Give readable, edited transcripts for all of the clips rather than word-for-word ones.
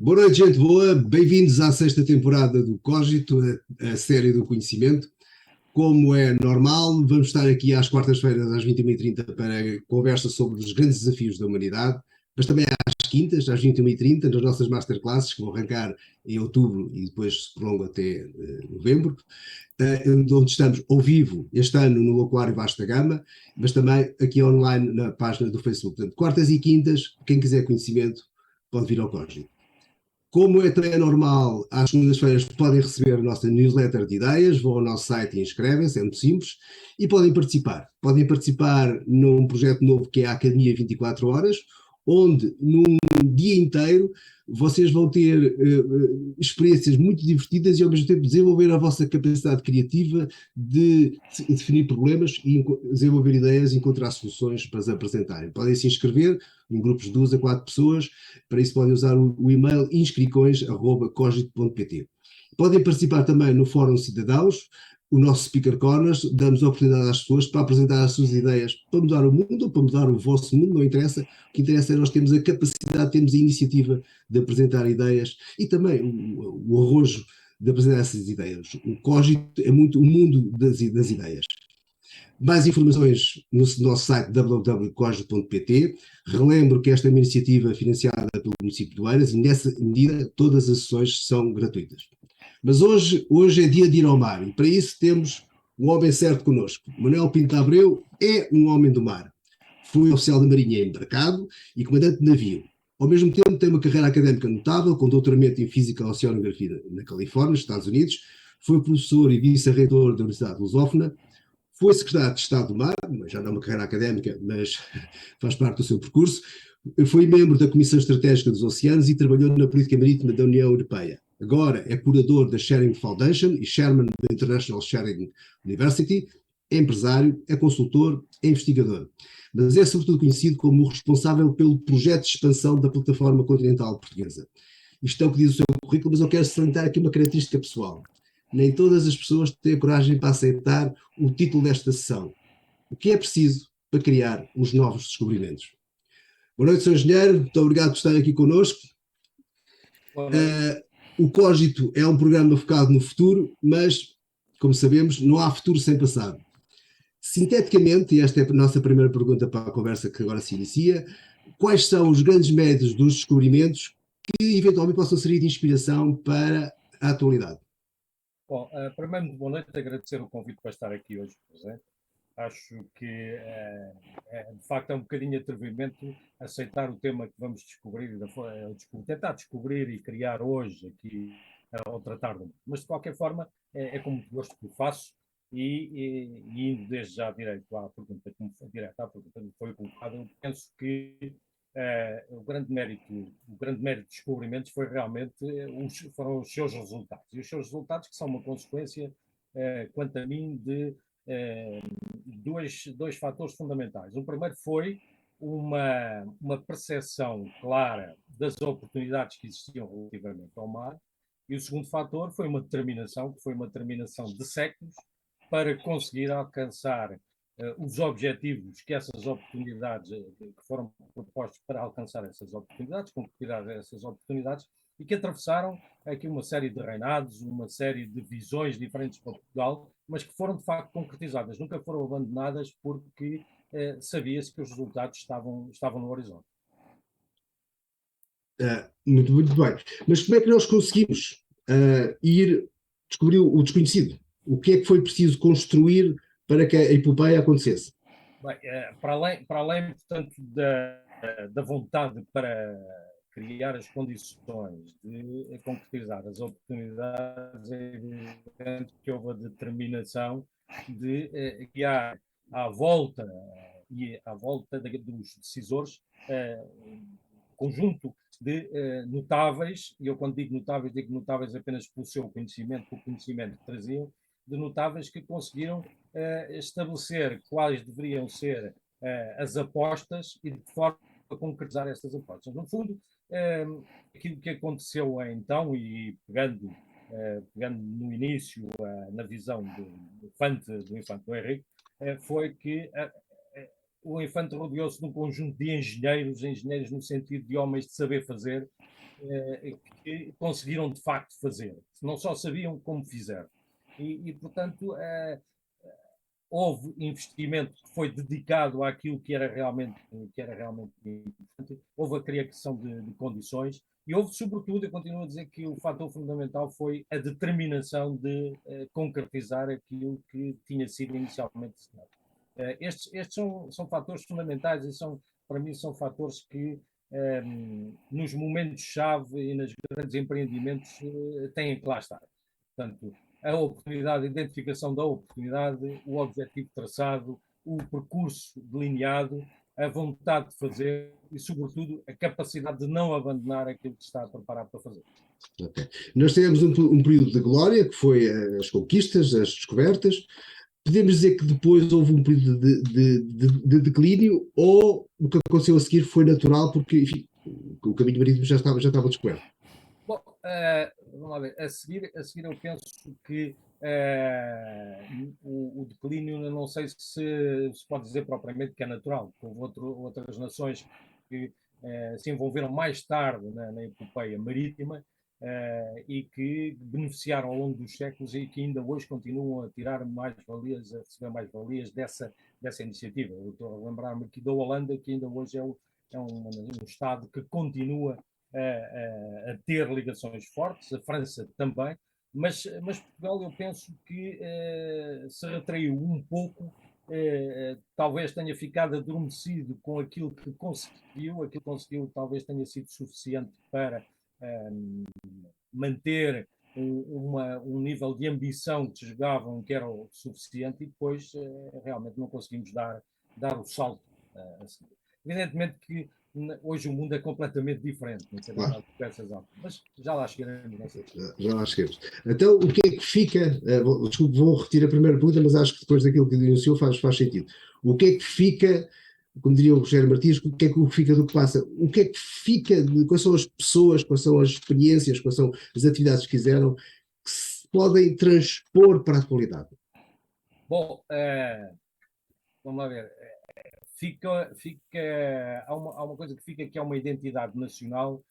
Boa noite, gente boa. Bem-vindos à sexta temporada do Cogito, a série do conhecimento. Como é normal, vamos estar aqui às quartas-feiras, às 21h30, para conversa sobre os grandes desafios da humanidade, mas também às quintas, às 21h30, nas nossas masterclasses, que vão arrancar em outubro e depois se prolongam até novembro, onde estamos ao vivo este ano no Aquário Vasta Gama, mas também aqui online na página do Facebook. Portanto, quartas e quintas, quem quiser conhecimento pode vir ao Cogito. Como é também normal, às segundas-feiras podem receber a nossa newsletter de ideias, vão ao nosso site e inscrevem-se, é muito simples, e podem participar. Podem participar num projeto novo que é a Academia 24 Horas, onde num dia inteiro vocês vão ter experiências muito divertidas e ao mesmo tempo desenvolver a vossa capacidade criativa de definir problemas e desenvolver ideias e encontrar soluções para as apresentarem. Podem se inscrever em grupos de 2 a 4 pessoas. Para isso podem usar o e-mail inscrições@cogito.pt. Podem participar também no Fórum Cidadãos, o nosso Speaker Corners, damos a oportunidade às pessoas para apresentar as suas ideias para mudar o mundo ou para mudar o vosso mundo, não interessa. O que interessa é nós termos a capacidade, temos a iniciativa de apresentar ideias e também o arrojo de apresentar essas ideias. O Cogito é muito o mundo das ideias. Mais informações no nosso site www.cogito.pt. Relembro que esta é uma iniciativa financiada pelo município de Oeiras e, nessa medida, todas as sessões são gratuitas. Mas hoje é dia de ir ao mar e, para isso, temos um homem certo connosco. Manuel Pinto Abreu é um homem do mar. Foi oficial da Marinha embarcado e comandante de navio. Ao mesmo tempo, tem uma carreira académica notável, com doutoramento em Física e Oceanografia na Califórnia, nos Estados Unidos. Foi professor e vice-reitor da Universidade de Lusófona. Foi secretário de Estado do Mar, já não é uma carreira académica, mas faz parte do seu percurso. Foi membro da Comissão Estratégica dos Oceanos e trabalhou na política marítima da União Europeia. Agora é curador da Sharing Foundation e chairman da International Sharing University. É empresário, é consultor, é investigador. Mas é sobretudo conhecido como o responsável pelo projeto de expansão da plataforma continental portuguesa. Isto é o que diz o seu currículo, mas eu quero salientar aqui uma característica pessoal. Nem todas as pessoas têm coragem para aceitar o título desta sessão. O que é preciso para criar os novos descobrimentos? Boa noite, Sr. Engenheiro. Muito obrigado por estar aqui connosco. O Cogito é um programa focado no futuro, mas, como sabemos, não há futuro sem passado. Sinteticamente, e esta é a nossa primeira pergunta para a conversa que agora se inicia, quais são os grandes métodos dos descobrimentos que eventualmente possam servir de inspiração para a atualidade? Bom, primeiro, muito boa noite, agradecer o convite para estar aqui hoje presente. Acho que, de facto, é um bocadinho atrevimento aceitar o tema que vamos descobrir, tentar descobrir e criar hoje aqui, ao tratar do mundo. Mas, de qualquer forma, é com muito gosto que o faço e indo desde já direto à pergunta que me foi colocada, eu penso que o grande mérito de descobrimentos foi realmente foram os seus resultados. E os seus resultados que são uma consequência, quanto a mim, de dois fatores fundamentais. O primeiro foi uma percepção clara das oportunidades que existiam relativamente ao mar, e o segundo fator foi uma determinação, que foi uma determinação de séculos para conseguir alcançar os objetivos que essas oportunidades, que foram propostos para alcançar essas oportunidades, concretizar essas oportunidades, e que atravessaram aqui uma série de reinados, uma série de visões diferentes para Portugal, mas que foram de facto concretizadas, nunca foram abandonadas porque sabia-se que os resultados estavam no horizonte. Muito, muito bem. Mas como é que nós conseguimos ir descobrir o desconhecido? O que é que foi preciso construir para que a epopeia acontecesse? Bem, para além, portanto, da vontade para criar as condições de concretizar as oportunidades, é evidente que houve a determinação de criar à volta dos decisores conjunto de notáveis, e eu quando digo notáveis apenas pelo seu conhecimento, pelo conhecimento que traziam, de notáveis que conseguiram estabelecer quais deveriam ser as apostas e de forma a concretizar essas apostas. No fundo, aquilo que aconteceu então, e pegando no início na visão do Infante do Henrique, foi que o Infante rodeou-se de um conjunto de engenheiros no sentido de homens de saber fazer, que conseguiram de facto fazer. Não só sabiam como fizeram. Portanto, houve investimento que foi dedicado àquilo que era realmente importante, houve a criação de condições e houve, sobretudo, eu continuo a dizer que o fator fundamental foi a determinação de concretizar aquilo que tinha sido inicialmente desenhado. Estes são fatores fundamentais e para mim, são fatores que nos momentos-chave e nos grandes empreendimentos têm que lá estar. Portanto, a oportunidade, a identificação da oportunidade, o objetivo traçado, o percurso delineado, a vontade de fazer e, sobretudo, a capacidade de não abandonar aquilo que se está preparado para fazer. Okay. Nós tivemos um período de glória, que foi as conquistas, as descobertas. Podemos dizer que depois houve um período de declínio, ou o que aconteceu a seguir foi natural, porque enfim, o caminho marítimo já estava descoberto? Bom, vamos lá ver. A seguir eu penso que o declínio, não sei se pode dizer propriamente que é natural, porque houve outras nações que se envolveram mais tarde na epopeia marítima e que beneficiaram ao longo dos séculos e que ainda hoje continuam a tirar mais-valias, a receber mais-valias dessa iniciativa. Eu estou a lembrar-me aqui da Holanda, que ainda hoje é um Estado que continua a ter ligações fortes, a França também, mas Portugal, eu penso que se retraiu um pouco, talvez tenha ficado adormecido com aquilo que conseguiu talvez tenha sido suficiente para manter um nível de ambição que jogavam que era o suficiente, e depois realmente não conseguimos dar o salto a seguir. Evidentemente que hoje o mundo é completamente diferente, não sei Claro. mas já lá chegaremos. Já lá chegamos. Então, o que é que fica? Desculpe, vou repetir a primeira pergunta, mas acho que depois daquilo que denunciou faz sentido. O que é que fica, como diria o Rogério Martins, o que é que fica do que passa? O que é que fica, quais são as pessoas, quais são as experiências, quais são as atividades que fizeram, que se podem transpor para a atualidade? Bom, vamos lá ver. Há uma coisa que fica, que é uma identidade nacional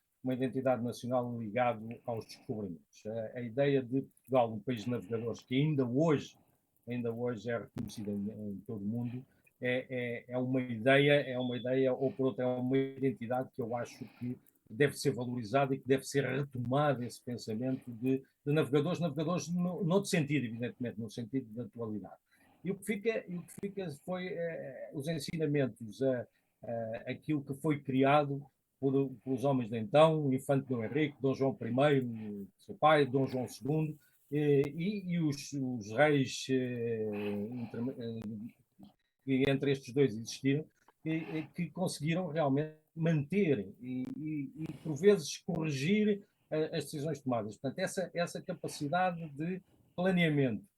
ligada aos descobrimentos. A ideia de Portugal, um país de navegadores, que ainda hoje é reconhecida em todo o mundo, é uma ideia, ou por outra, é uma identidade que eu acho que deve ser valorizada e que deve ser retomada, esse pensamento de navegadores noutro sentido, evidentemente, no sentido da atualidade. E o que fica foi os ensinamentos, aquilo que foi criado pelos homens de então, o infante Dom Henrique, Dom João I, seu pai, Dom João II, e os reis entre estes dois existiram, que conseguiram realmente manter e por vezes corrigir as decisões tomadas. Portanto, essa capacidade de planeamento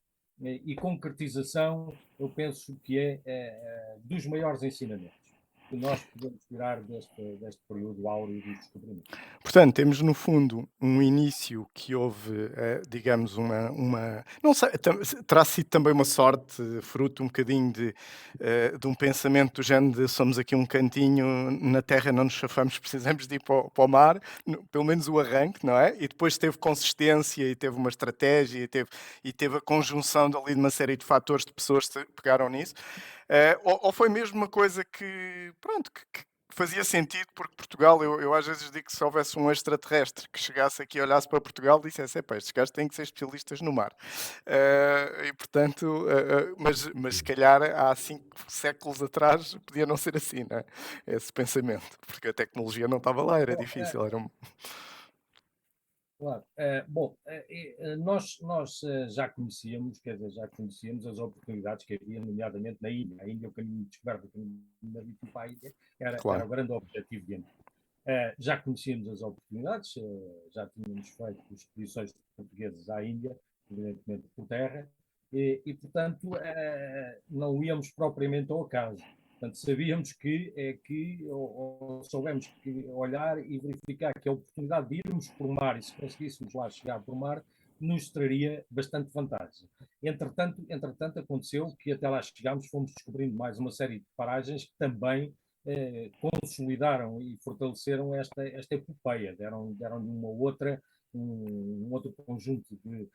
e concretização, eu penso que é dos maiores ensinamentos que nós podemos tirar deste período áureo dos descobrimentos. Portanto, temos no fundo um início que houve, digamos, não sei, terá sido também uma sorte, fruto um bocadinho de um pensamento do género de somos aqui um cantinho na terra, não nos chafamos, precisamos de ir para o mar, pelo menos o arranque, não é? E depois teve consistência e teve uma estratégia e teve a conjunção ali de uma série de fatores, de pessoas que pegaram nisso. Ou foi mesmo uma coisa que, pronto, que fazia sentido, porque Portugal, eu às vezes digo que se houvesse um extraterrestre que chegasse aqui e olhasse para Portugal e dissesse, estes gajos têm que ser especialistas no mar. E portanto, mas se calhar há 5 séculos atrás podia não ser assim, não é? Esse pensamento, porque a tecnologia não estava lá, era difícil, era Claro. Bom, nós já conhecíamos, as oportunidades que havia, nomeadamente na Índia. A Índia, o caminho de descoberta do caminho marítimo para a Índia, era o grande objetivo de Índia. Já conhecíamos as oportunidades, já tínhamos feito expedições portuguesas à Índia, evidentemente por terra, portanto, não íamos propriamente ao acaso. Portanto, sabíamos ou soubemos que olhar e verificar que a oportunidade de irmos por mar, e se conseguíssemos lá chegar por mar, nos traria bastante vantagem. Entretanto, aconteceu que até lá chegámos, fomos descobrindo mais uma série de paragens que também consolidaram e fortaleceram esta epopeia, deram-lhe um outro conjunto de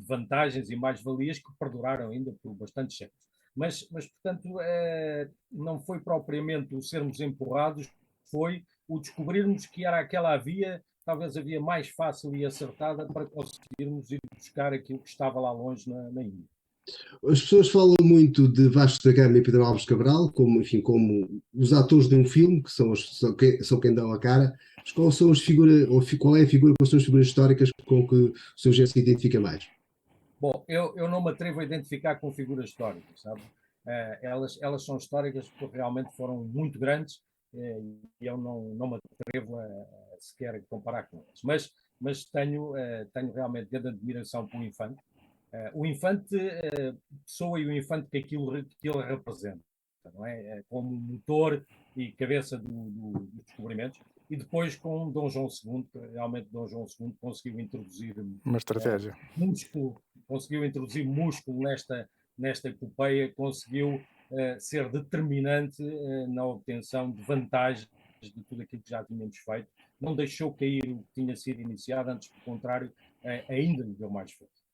vantagens e mais-valias que perduraram ainda por bastantes séculos. Mas portanto, não foi propriamente o sermos empurrados, foi o descobrirmos que era aquela via, talvez a via mais fácil e acertada para conseguirmos ir buscar aquilo que estava lá longe na Índia. As pessoas falam muito de Vasco da Gama e Pedro Álvares Cabral, como, enfim, como os atores de um filme, que são quem dão a cara. Mas qual são as figuras, ou qual é a figura, quais são as figuras históricas com que o Sr. Gé se identifica mais? Bom, eu não me atrevo a identificar com figuras históricas, sabe? Elas são históricas porque realmente foram muito grandes e eu não me atrevo a sequer comparar com elas. Mas tenho realmente grande admiração pelo Infante. O Infante, pessoa e o Infante que ele representa, não é? Como motor e cabeça dos descobrimentos. E depois com Dom João II, que realmente Dom João II conseguiu introduzir Uma estratégia. músculo nesta epopeia, conseguiu ser determinante na obtenção de vantagens de tudo aquilo que já tínhamos feito. Não deixou cair o que tinha sido iniciado, antes, pelo contrário, ainda lhe deu mais força.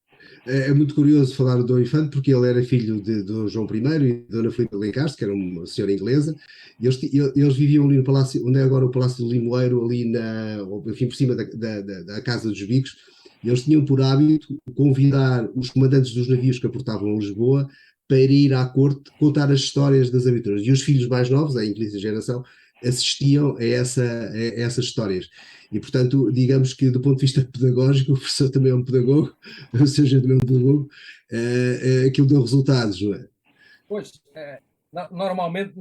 É muito curioso falar do Dom Infante, porque ele era filho de Dom João I e de Dona Filipe de Lencastre, que era uma senhora inglesa, e eles viviam ali no palácio, onde é agora o Palácio do Limoeiro, ali enfim, por cima da Casa dos Bicos, e eles tinham por hábito convidar os comandantes dos navios que aportavam a Lisboa para ir à corte contar as histórias das aventuras. E os filhos mais novos, a infelizmente geração, assistiam a essas histórias. E, portanto, digamos que do ponto de vista pedagógico, o professor também é um pedagogo, o Sr. Gé também é um pedagogo, aquilo deu resultados, não é? Pois, normalmente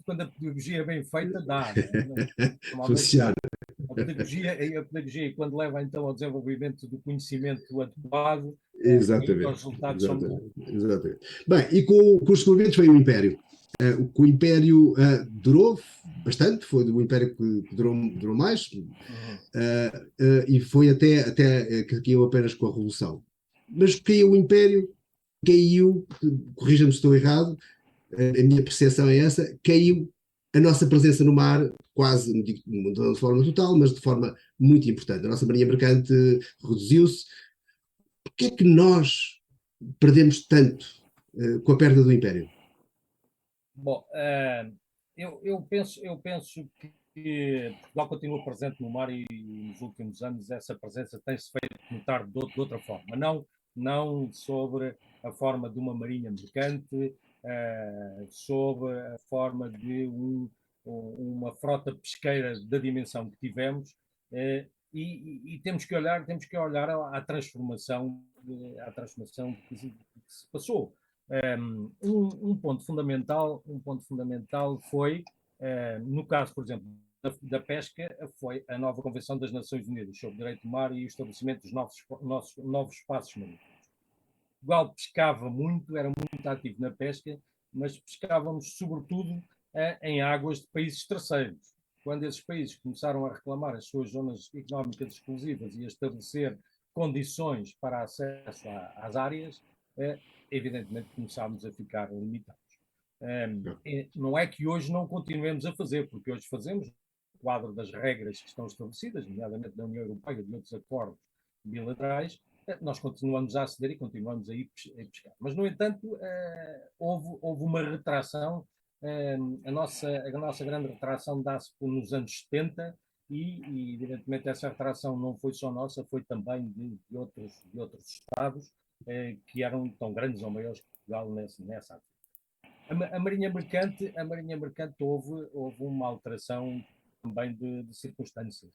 quando a pedagogia é bem feita, dá, não é? Normalmente dá. Funciona. A pedagogia, quando leva então ao desenvolvimento do conhecimento adequado, aí Exatamente, os resultados são bons. exatamente. Bem, e com os descobrimentos veio o Império. O Império durou bastante, foi o Império que durou mais, e foi até que caiu apenas com a Revolução. Mas caiu o Império, caiu, corrija-me se estou errado, a minha percepção é essa, caiu a nossa presença no mar, quase, não digo de forma total, mas de forma muito importante. A nossa marinha mercante reduziu-se. Porquê é que nós perdemos tanto com a perda do Império? Bom, eu penso que Portugal continua presente no mar e nos últimos anos essa presença tem-se feito notar de outra forma. Não sobre a forma de uma marinha mercante, sobre a forma de uma frota pesqueira da dimensão que tivemos, e temos que olhar à transformação que se passou. Um ponto fundamental foi, no caso, por exemplo, da pesca, foi a nova Convenção das Nações Unidas sobre o Direito do Mar e o estabelecimento dos novos espaços marítimos. Portugal pescava muito, era muito ativo na pesca, mas pescávamos sobretudo em águas de países terceiros. Quando esses países começaram a reclamar as suas zonas económicas exclusivas e a estabelecer condições para acesso às áreas, evidentemente começámos a ficar limitados. Não é que hoje não continuemos a fazer, porque hoje fazemos no quadro das regras que estão estabelecidas, nomeadamente da União Europeia e de outros acordos bilaterais, nós continuamos a aceder e continuamos a ir pescar. Mas, no entanto, houve uma retração. A nossa grande retração dá-se nos anos 70 e, evidentemente, essa retração não foi só nossa, foi também de outros Estados que eram tão grandes ou maiores que Portugal nessa área. A Marinha Mercante houve uma alteração também de circunstâncias,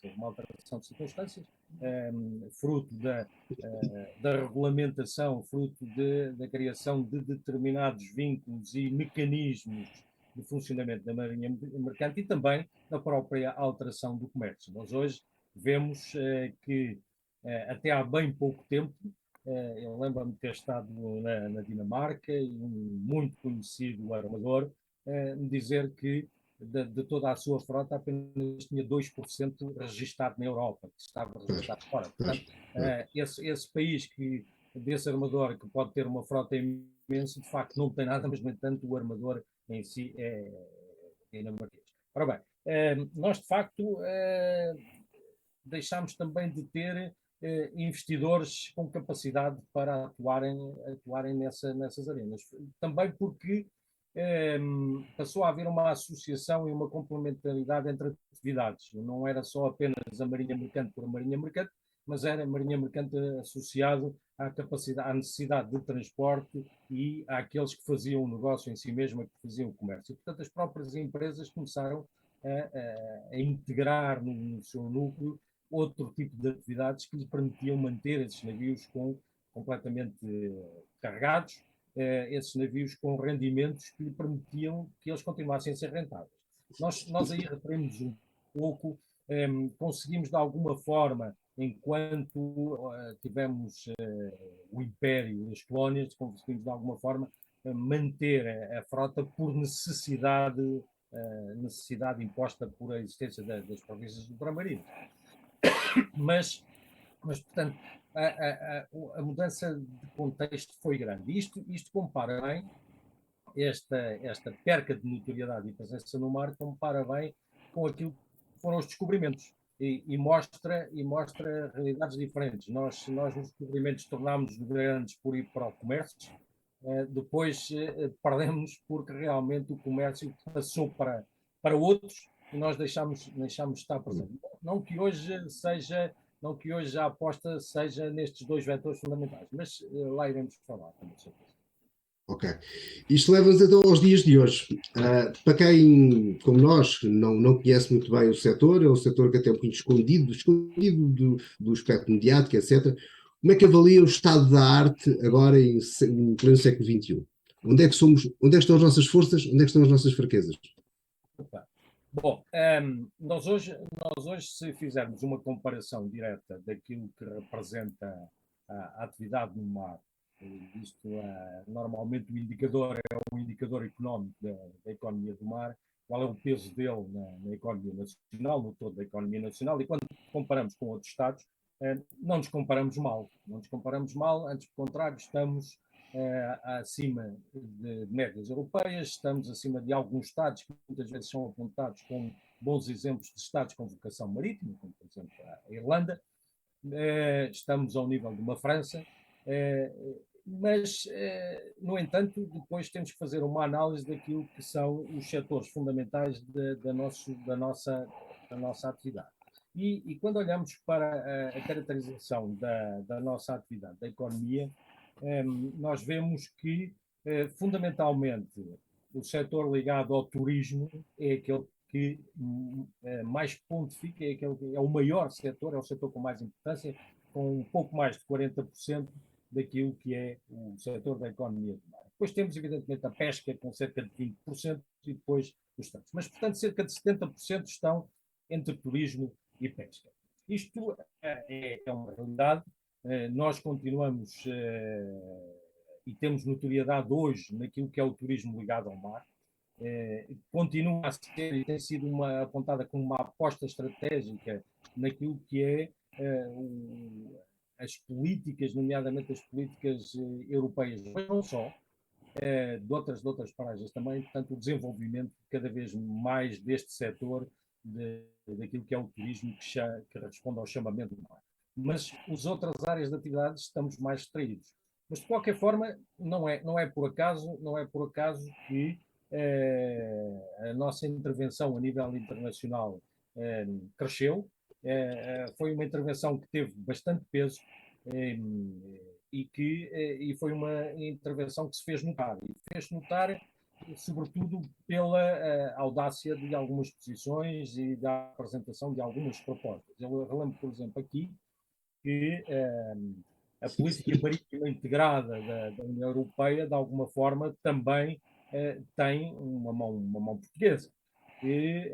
fruto da regulamentação, fruto da criação de determinados vínculos e mecanismos de funcionamento da Marinha Mercante e também da própria alteração do comércio. Nós hoje vemos que até há bem pouco tempo, eu lembro-me de ter estado na Dinamarca e um muito conhecido armador me dizer que de toda a sua frota apenas tinha 2% registado na Europa, que estava registado fora. Portanto, esse país desse armador que pode ter uma frota imensa, de facto não tem nada, mas no entanto o armador em si é dinamarquês. Ora bem, nós de facto deixámos também de ter investidores com capacidade para atuarem nessas arenas. Também porque passou a haver uma associação e uma complementaridade entre atividades. Não era só apenas a Marinha Mercante por a Marinha Mercante, mas era a Marinha Mercante associado à capacidade, à necessidade de transporte e àqueles que faziam o negócio em si mesmo, que faziam o comércio. E, portanto, as próprias empresas começaram a integrar no seu núcleo outro tipo de atividades que lhe permitiam manter esses navios completamente carregados, esses navios com rendimentos que lhe permitiam que eles continuassem a ser rentáveis. Nós aí referimos um pouco, conseguimos de alguma forma, enquanto tivemos o Império e as colónias, conseguimos de alguma forma manter a frota por necessidade imposta por a existência das províncias ultramarinas. Mas portanto, a mudança de contexto foi grande. Isto compara bem, esta perca de notoriedade e presença no mar, compara bem com aquilo que foram os descobrimentos. E mostra realidades diferentes. Nós nos descobrimentos tornámos grandes por ir para o comércio, depois perdemos porque realmente o comércio passou para outros e nós deixámos de estar presentes. Não que hoje a aposta seja nestes dois vetores fundamentais, mas lá iremos falar também sobre isso. Ok. Isto leva-nos então aos dias de hoje. Para quem, como nós, não conhece muito bem o setor, é um setor que até é um bocadinho escondido do espectro mediático, etc. Como é que avalia o estado da arte agora em pleno século XXI? Onde é que estão as nossas forças? Onde é que estão as nossas fraquezas? Bom, nós hoje, se fizermos uma comparação direta daquilo que representa a atividade no mar, isto normalmente o indicador é um indicador económico da economia do mar, qual é o peso dele na economia nacional, no todo da economia nacional, e quando comparamos com outros Estados, não nos comparamos mal. Não nos comparamos mal, antes pelo contrário, estamos acima de médias europeias, estamos acima de alguns Estados que muitas vezes são apontados como bons exemplos de Estados com vocação marítima, como por exemplo a Irlanda, estamos ao nível de uma França, mas, no entanto, depois temos que fazer uma análise daquilo que são os setores fundamentais da nossa atividade. E quando olhamos para a caracterização da nossa atividade, da economia, nós vemos que, fundamentalmente, o setor ligado ao turismo é aquele que mais pontifica, é aquele que é o maior setor, é o setor com mais importância, com um pouco mais de 40% daquilo que é o setor da economia do mar. Depois temos, evidentemente, a pesca, com cerca de 20%, e depois os tantos. Mas, portanto, cerca de 70% estão entre turismo e pesca. Isto é uma realidade. Nós continuamos e temos notoriedade hoje naquilo que é o turismo ligado ao mar. Continua a ser e tem sido apontada como uma aposta estratégica naquilo que é as políticas, nomeadamente as políticas europeias, mas não só, de outras paragens também, portanto, o desenvolvimento cada vez mais deste setor, daquilo que é o turismo que responde ao chamamento do mar. Mas as outras áreas de atividades estamos mais distraídos. Mas, de qualquer forma, não é por acaso que a nossa intervenção a nível internacional cresceu. Foi uma intervenção que teve bastante peso e foi uma intervenção que se fez notar. E fez notar, sobretudo, pela audácia de algumas posições e da apresentação de algumas propostas. Eu relembro, por exemplo, aqui que a política marítima integrada da União Europeia, de alguma forma, também tem uma mão portuguesa. E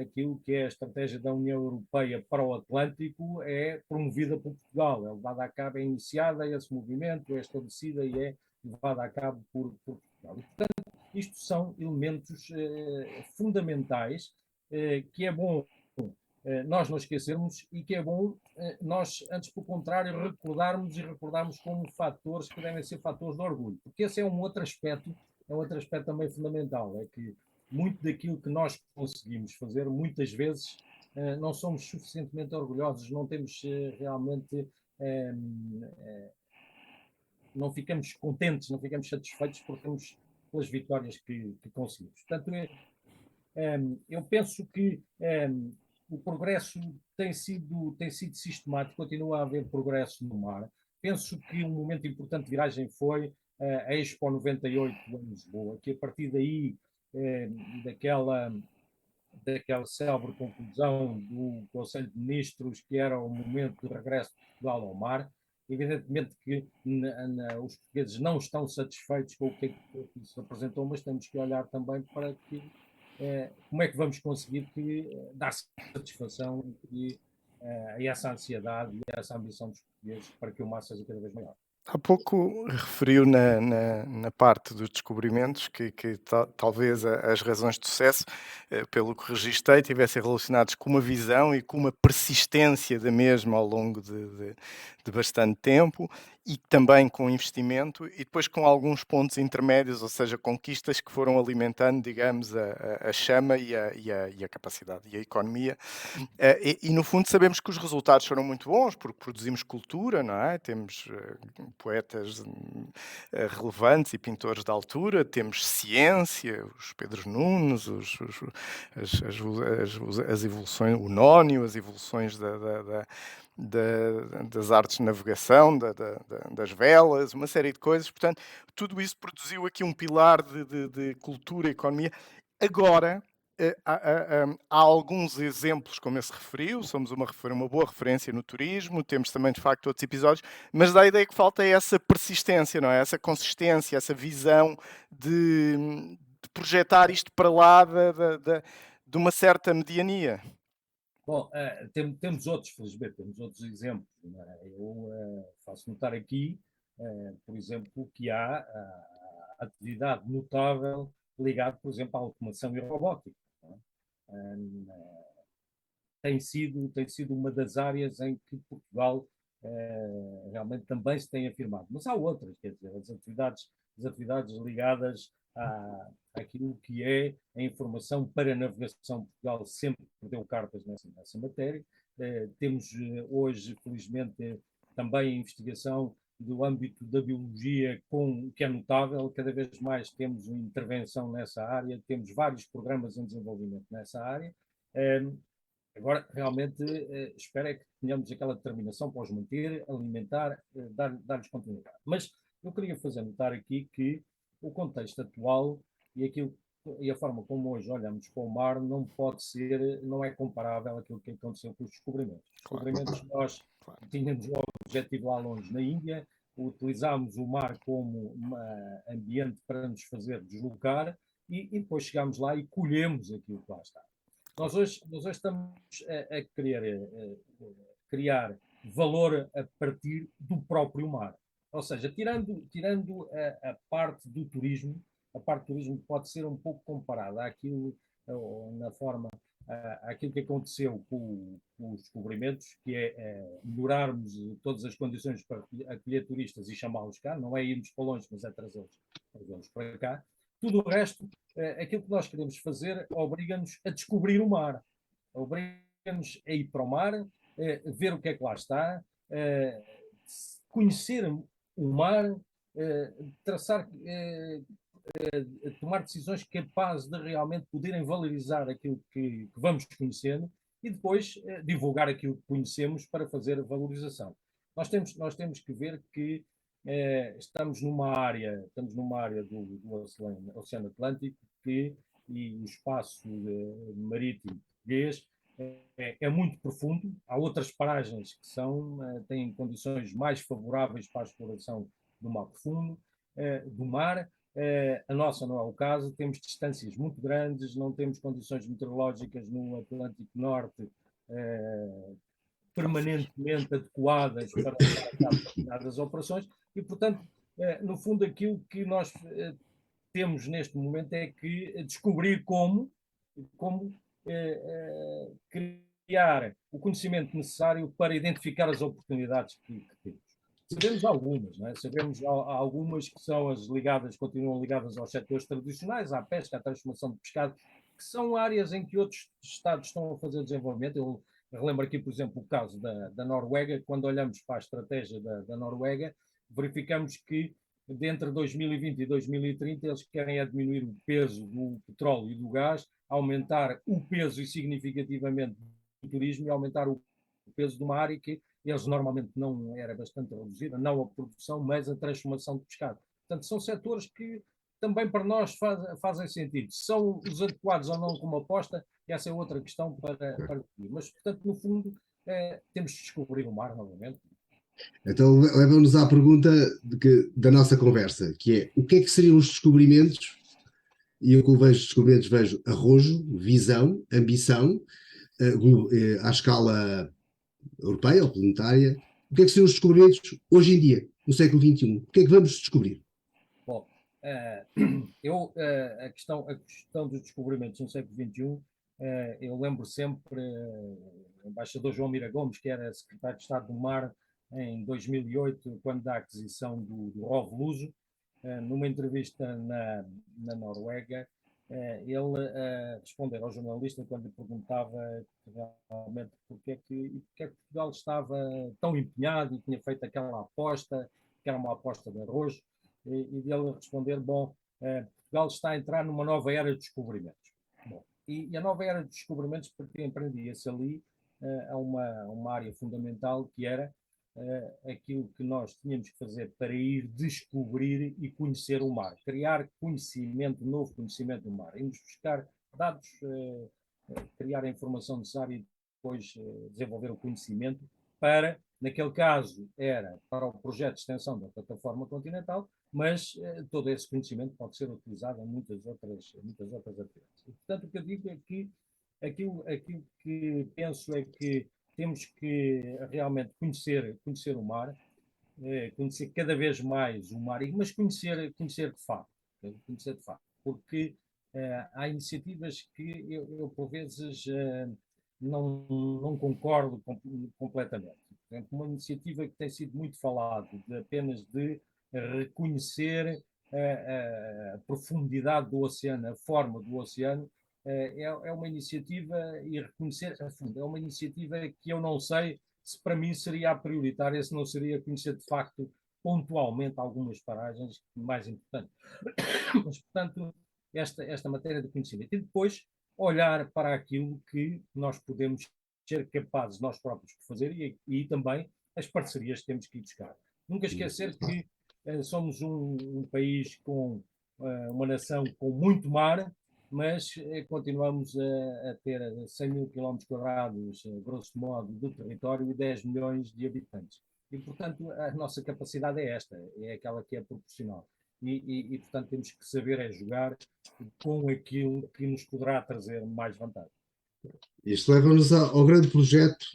aquilo que é a estratégia da União Europeia para o Atlântico é promovida por Portugal, é levada a cabo, é iniciada esse movimento, é estabelecida e é levada a cabo por Portugal. E, portanto, isto são elementos fundamentais que é bom nós não esquecermos e que é bom nós, antes pelo contrário, recordarmos como fatores que devem ser fatores de orgulho, porque esse é um outro aspecto também fundamental, é que muito daquilo que nós conseguimos fazer, muitas vezes não somos suficientemente orgulhosos, não temos realmente, não ficamos contentes, não ficamos satisfeitos pelas vitórias que conseguimos. Portanto, eu penso que o progresso tem sido sistemático, continua a haver progresso no mar. Penso que um momento importante de viragem foi a Expo 98 em Lisboa, que a partir daí, daquela célebre conclusão do Conselho de Ministros, que era o momento do regresso de Portugal ao mar, evidentemente que os portugueses não estão satisfeitos com o que isso representou, mas temos que olhar também para como é que vamos conseguir dar satisfação a essa ansiedade e a essa ambição dos portugueses para que o mar seja cada vez maior. Há pouco referiu na parte dos descobrimentos que talvez as razões de sucesso, pelo que registrei, tivessem relacionados com uma visão e com uma persistência da mesma ao longo de bastante tempo e também com investimento e depois com alguns pontos intermédios, ou seja, conquistas que foram alimentando, digamos, a chama e a capacidade e a economia. E no fundo sabemos que os resultados foram muito bons porque produzimos cultura, não é? Temos poetas relevantes e pintores de altura, temos ciência, os Pedros Nunes, as evoluções, o Nónio, as evoluções das artes de navegação, das velas, uma série de coisas. Portanto, tudo isso produziu aqui um pilar de cultura e economia. Agora, há alguns exemplos, como esse referiu, somos uma boa referência no turismo, temos também, de facto, outros episódios, mas dá a ideia que falta essa persistência, não é? Essa consistência, essa visão de projetar isto para lá de uma certa mediania. Bom, temos outros, felizmente, temos outros exemplos. Não é? Eu faço notar aqui, por exemplo, que há atividade notável ligada, por exemplo, à automação e robótica. Tem sido uma das áreas em que Portugal realmente também se tem afirmado. Mas há outras, quer dizer, as atividades ligadas àquilo que é a informação para a navegação. Portugal sempre perdeu cartas nessa matéria. Temos hoje, felizmente, também a investigação do âmbito da biologia, que é notável, cada vez mais temos uma intervenção nessa área, temos vários programas em desenvolvimento nessa área. Agora, realmente, espero é que tenhamos aquela determinação para os manter, alimentar, dar-lhes continuidade. Mas eu queria fazer notar aqui que o contexto atual e a forma como hoje olhamos para o mar não é comparável àquilo que aconteceu com os descobrimentos. Os descobrimentos, nós tínhamos o objetivo lá longe na Índia, utilizámos o mar como ambiente para nos fazer deslocar e depois chegámos lá e colhemos aquilo que lá está. Nós hoje estamos a querer criar valor a partir do próprio mar. Ou seja, tirando a parte do turismo, a parte do turismo pode ser um pouco comparada àquilo, na forma, àquilo que aconteceu com os descobrimentos, que é melhorarmos todas as condições para acolher turistas e chamá-los cá, não é irmos para longe, mas é trazê-los para cá. Tudo o resto, aquilo que nós queremos fazer, obriga-nos a descobrir o mar, obriga-nos a ir para o mar, ver o que é que lá está, conhecer o mar, tomar decisões capazes de realmente poderem valorizar aquilo que vamos conhecendo e depois divulgar aquilo que conhecemos para fazer a valorização. Nós temos que ver que estamos numa área do Oceano Atlântico e o espaço marítimo português é muito profundo. Há outras paragens que têm condições mais favoráveis para a exploração do mar profundo, do mar. A nossa não é o caso, temos distâncias muito grandes, não temos condições meteorológicas no Atlântico Norte permanentemente adequadas para determinadas operações e, portanto, no fundo, aquilo que nós temos neste momento é que descobrir como criar o conhecimento necessário para identificar as oportunidades que temos. Sabemos algumas, não é? Sabemos algumas que são as ligadas, continuam ligadas aos setores tradicionais, à pesca, à transformação de pescado, que são áreas em que outros Estados estão a fazer desenvolvimento. Eu relembro aqui, por exemplo, o caso da Noruega. Quando olhamos para a estratégia da Noruega, verificamos que entre 2020 e 2030 eles querem diminuir o peso do petróleo e do gás, aumentar o peso e significativamente do turismo e aumentar o peso de uma área que eles normalmente não era bastante reduzida, não a produção, mas a transformação de pescado. Portanto, são setores que também para nós fazem sentido. São os adequados ou não como aposta, essa é outra questão para decidir. Mas, portanto, no fundo, temos de descobrir o mar novamente. Então leva-nos à pergunta da nossa conversa, que é o que é que seriam os descobrimentos? E eu, quando vejo descobrimentos, vejo arrojo, visão, ambição, à escala europeia ou planetária. O que é que seriam os descobrimentos hoje em dia, no século XXI? O que é que vamos descobrir? Bom, a questão dos descobrimentos no século XXI, eu lembro sempre o embaixador João Mira Gomes, que era secretário de Estado do Mar em 2008, quando da aquisição do ROV Luso, numa entrevista na Noruega, ele respondeu ao jornalista quando lhe perguntava realmente porque é que Portugal estava tão empenhado e tinha feito aquela aposta, que era uma aposta de arroz, e dele responder, bom, Portugal está a entrar numa nova era de descobrimentos. Bom, e a nova era de descobrimentos empreendia-se ali a uma área fundamental que era aquilo que nós tínhamos que fazer para ir descobrir e conhecer o mar, criar conhecimento, novo conhecimento do mar, irmos buscar dados, criar a informação necessária e depois desenvolver o conhecimento para, naquele caso, era para o projeto de extensão da plataforma continental, mas todo esse conhecimento pode ser utilizado em muitas outras atividades. E, portanto, o que eu digo é que aquilo que penso é que temos que realmente conhecer o mar, conhecer cada vez mais o mar, mas conhecer de facto, porque há iniciativas que eu por vezes não concordo completamente. Por exemplo, uma iniciativa que tem sido muito falada, apenas de reconhecer a profundidade do oceano, a forma do oceano, é uma iniciativa, e reconhecer a fundo, é uma iniciativa que eu não sei se para mim seria a prioritária, se não seria conhecer de facto pontualmente algumas paragens mais importantes. Mas, portanto, esta matéria de conhecimento. E depois olhar para aquilo que nós podemos ser capazes nós próprios de fazer e também as parcerias que temos que ir buscar. Nunca esquecer que somos um país com uma nação com muito mar, mas continuamos a ter 100 mil quilómetros quadrados, grosso modo, de território e 10 milhões de habitantes. E, portanto, a nossa capacidade é esta, é aquela que é proporcional. E, portanto, temos que saber jogar com aquilo que nos poderá trazer mais vantagem. Isto leva-nos ao grande projeto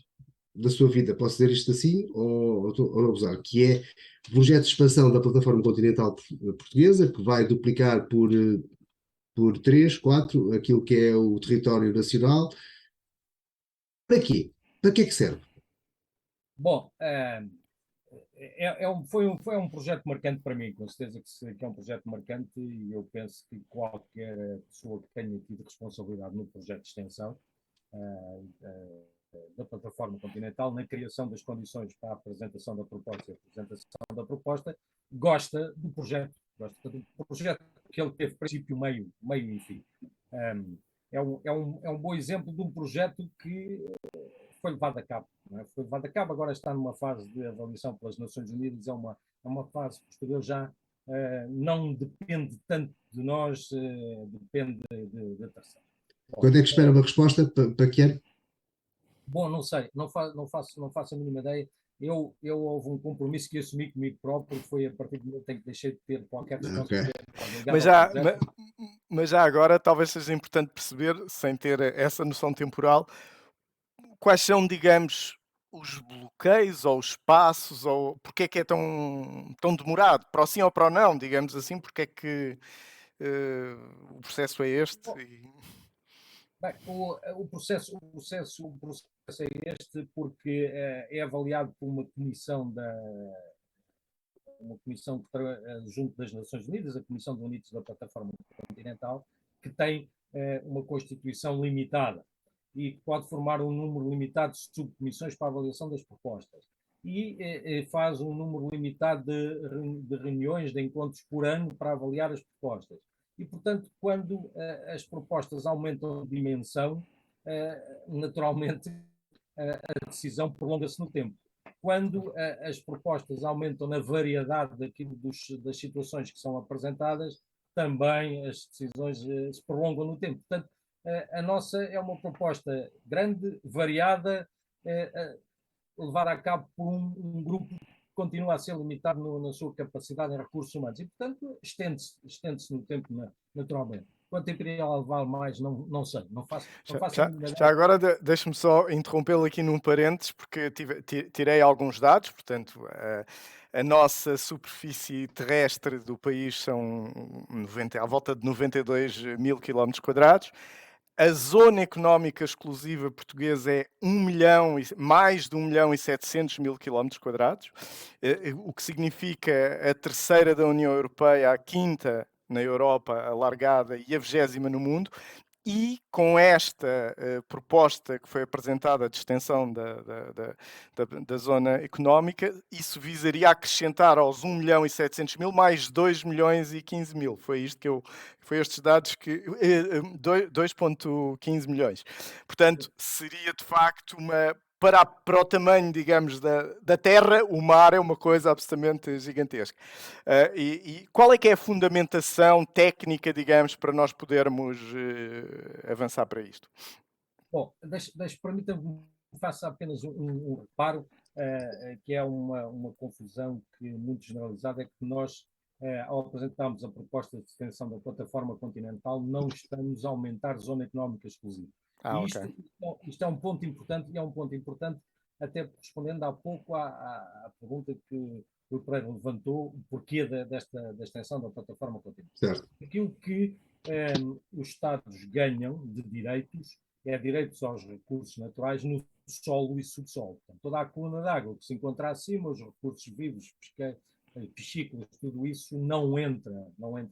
da sua vida, posso dizer isto assim, ou abusar, que é o projeto de expansão da plataforma continental portuguesa, que vai duplicar por 3, 4 aquilo que é o território nacional. Para quê? Para que é que serve? Bom, foi um projeto marcante para mim, com certeza que é um projeto marcante, e eu penso que qualquer pessoa que tenha tido responsabilidade no projeto de extensão da plataforma continental, na criação das condições para a apresentação da proposta, gosta do projeto que ele teve princípio, meio e fim. É um bom exemplo de um projeto que foi levado a cabo. Foi levado a cabo, agora está numa fase de avaliação pelas Nações Unidas, é uma fase posterior já, não depende tanto de nós, depende de terceiros. Quando é que espera uma resposta? Para que ano? Bom, não sei, não faço a mínima ideia. Eu houve um compromisso que assumi comigo próprio, que foi a partir do momento em que deixei de ter qualquer responsabilidade. Mas já agora talvez seja importante perceber, sem ter essa noção temporal, quais são, digamos, os bloqueios ou os passos, ou porque é que é tão demorado, para o sim ou para o não, digamos assim, porque é que o processo é este? Bem, o processo é este porque é avaliado por uma comissão uma comissão junto das Nações Unidas, a Comissão de Unidos da Plataforma Continental, que tem uma constituição limitada e que pode formar um número limitado de subcomissões para a avaliação das propostas. E faz um número limitado de reuniões, de encontros por ano para avaliar as propostas. E, portanto, quando as propostas aumentam de dimensão, naturalmente a decisão prolonga-se no tempo. Quando as propostas aumentam na variedade das situações que são apresentadas, também as decisões se prolongam no tempo. Portanto, a nossa é uma proposta grande, variada, levada a cabo por um grupo que continua a ser limitado na sua capacidade em recursos humanos e, portanto, estende-se no tempo naturalmente. Quanto tempo iria levar mais, não sei. Não faço já agora deixe-me só interrompê-lo aqui num parênteses, porque tirei alguns dados, portanto, a nossa superfície terrestre do país são à volta de 92 mil quilómetros quadrados. A zona económica exclusiva portuguesa é mais de 1 milhão e 700 mil quilómetros quadrados, o que significa a terceira da União Europeia, a quinta na Europa alargada e a 20ª no mundo. E com esta proposta que foi apresentada de extensão da zona económica, isso visaria acrescentar aos 1 milhão e 700 mil mais 2 milhões e 15 mil. Foi estes dados que 2,15 milhões. Portanto, seria de facto para o tamanho, digamos, da Terra, o mar é uma coisa absolutamente gigantesca. E qual é que é a fundamentação técnica, digamos, para nós podermos avançar para isto? Bom, permita-me que faça apenas um reparo, que é uma confusão que muito generalizada, é que nós, ao apresentarmos a proposta de extensão da plataforma continental, não estamos a aumentar zona económica exclusiva. Isto é um ponto importante, e é um ponto importante até respondendo há pouco à pergunta que o Pereira levantou, o porquê da extensão da plataforma continental. Certo. Aquilo que os Estados ganham de direitos é direitos aos recursos naturais no solo e subsolo. Portanto, toda a coluna de água que se encontra acima, os recursos vivos, piscícolas, tudo isso não entra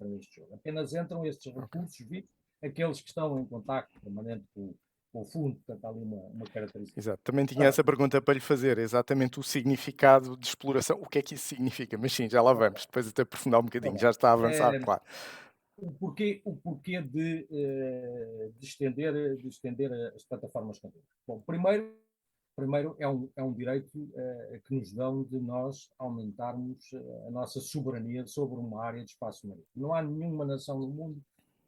neste jogo. Apenas entram estes recursos vivos, aqueles que estão em contacto permanente com o fundo, portanto, há ali uma característica. Exato, também tinha essa pergunta para lhe fazer, exatamente o significado de exploração, o que é que isso significa? Mas sim, já lá vamos, depois até aprofundar um bocadinho, já está a avançar, claro. O porquê de estender as plataformas continentais? Bom, primeiro é um direito que nos dão de nós aumentarmos a nossa soberania sobre uma área de espaço marítimo. Não há nenhuma nação no mundo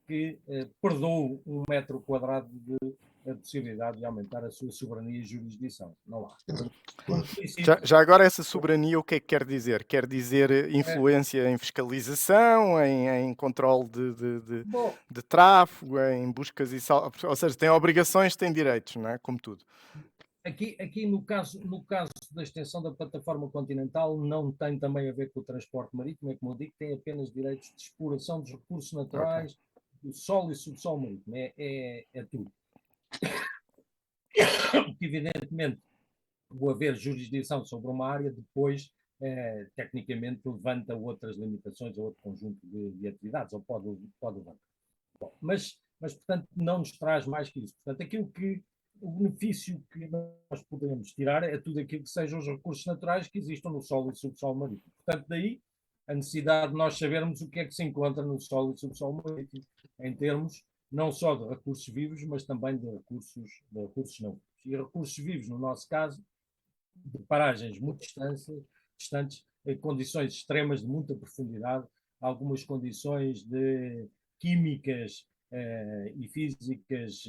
que perdoe 1 metro quadrado de possibilidade de aumentar a sua soberania e jurisdição. Não há. Já agora essa soberania o que é que quer dizer? Quer dizer influência em fiscalização, em controle de tráfego, em buscas e ou seja, tem obrigações, tem direitos, não é? Como tudo. Aqui no caso da extensão da plataforma continental não tem também a ver com o transporte marítimo, é como eu digo, tem apenas direitos de exploração dos recursos naturais, do solo e subsolo marítimo, é tudo. Evidentemente, o haver jurisdição sobre uma área depois, tecnicamente, levanta outras limitações ou outro conjunto de atividades, ou pode levantar. Bom, mas, portanto, não nos traz mais que isso. Portanto, o benefício que nós podemos tirar é tudo aquilo que sejam os recursos naturais que existam no solo e subsolo marítimo. Portanto, daí a necessidade de nós sabermos o que é que se encontra no solo e subsolo marítimo, em termos não só de recursos vivos, mas também de recursos não vivos. E recursos vivos, no nosso caso, de paragens muito distantes, condições extremas de muita profundidade, algumas condições de químicas e físicas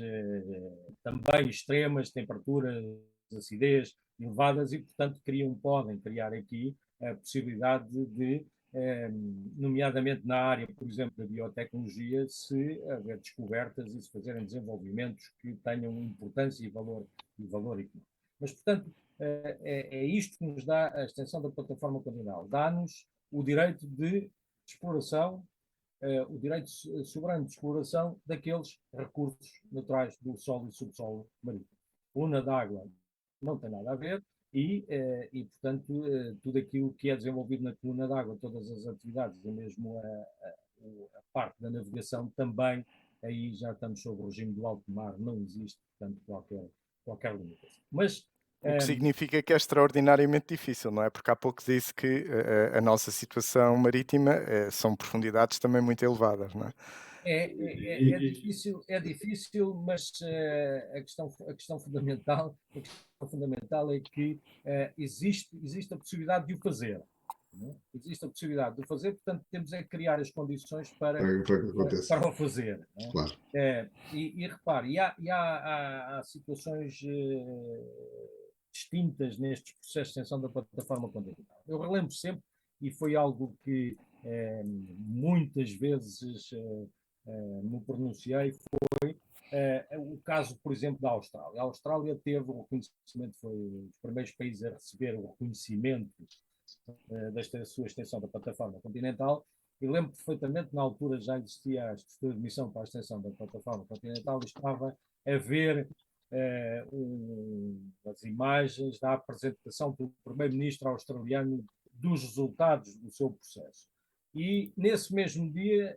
também extremas, temperaturas, acidez elevadas, e, portanto, podem criar aqui a possibilidade de, nomeadamente na área, por exemplo, da biotecnologia, se haver descobertas e se fazerem desenvolvimentos que tenham importância e valor económico. Mas, portanto, é isto que nos dá a extensão da plataforma continental. Dá-nos o direito de exploração, o direito soberano de exploração daqueles recursos naturais do solo e subsolo marítimo. Coluna d'água não tem nada a ver, portanto, tudo aquilo que é desenvolvido na coluna d'água, todas as atividades, e mesmo a parte da navegação também, aí já estamos sob o regime do alto mar, não existe, portanto, qualquer limitação. Mas O que significa que é extraordinariamente difícil, não é? Porque há pouco disse que a nossa situação marítima são profundidades também muito elevadas, não é? É difícil, mas a questão fundamental é que existe a possibilidade de o fazer. Não é? Existe a possibilidade de o fazer, portanto, temos é que criar as condições para que aconteça. para o fazer. Não é? Claro. E repare, há situações distintas nestes processos de extensão da plataforma continental. Eu relembro sempre, e foi algo que muitas vezes me pronunciei, foi o caso, por exemplo, da Austrália. A Austrália teve o reconhecimento, foi um dos primeiros países a receber o reconhecimento desta sua extensão da plataforma continental. Eu lembro perfeitamente, na altura já existia a estrutura de missão para a extensão da plataforma continental e estava a ver as imagens da apresentação do primeiro-ministro australiano dos resultados do seu processo. E nesse mesmo dia,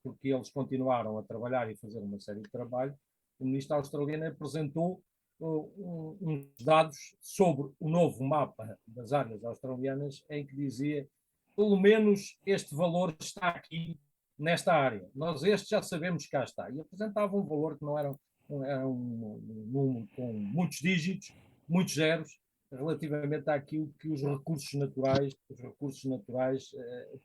porque eles continuaram a trabalhar e fazer uma série de trabalho, o ministro australiano apresentou uns dados sobre o novo mapa das áreas australianas, em que dizia, pelo menos este valor está aqui nesta área. Nós este já sabemos que cá está. E apresentava um valor que não era um número com muitos dígitos, muitos zeros, relativamente àquilo que os recursos naturais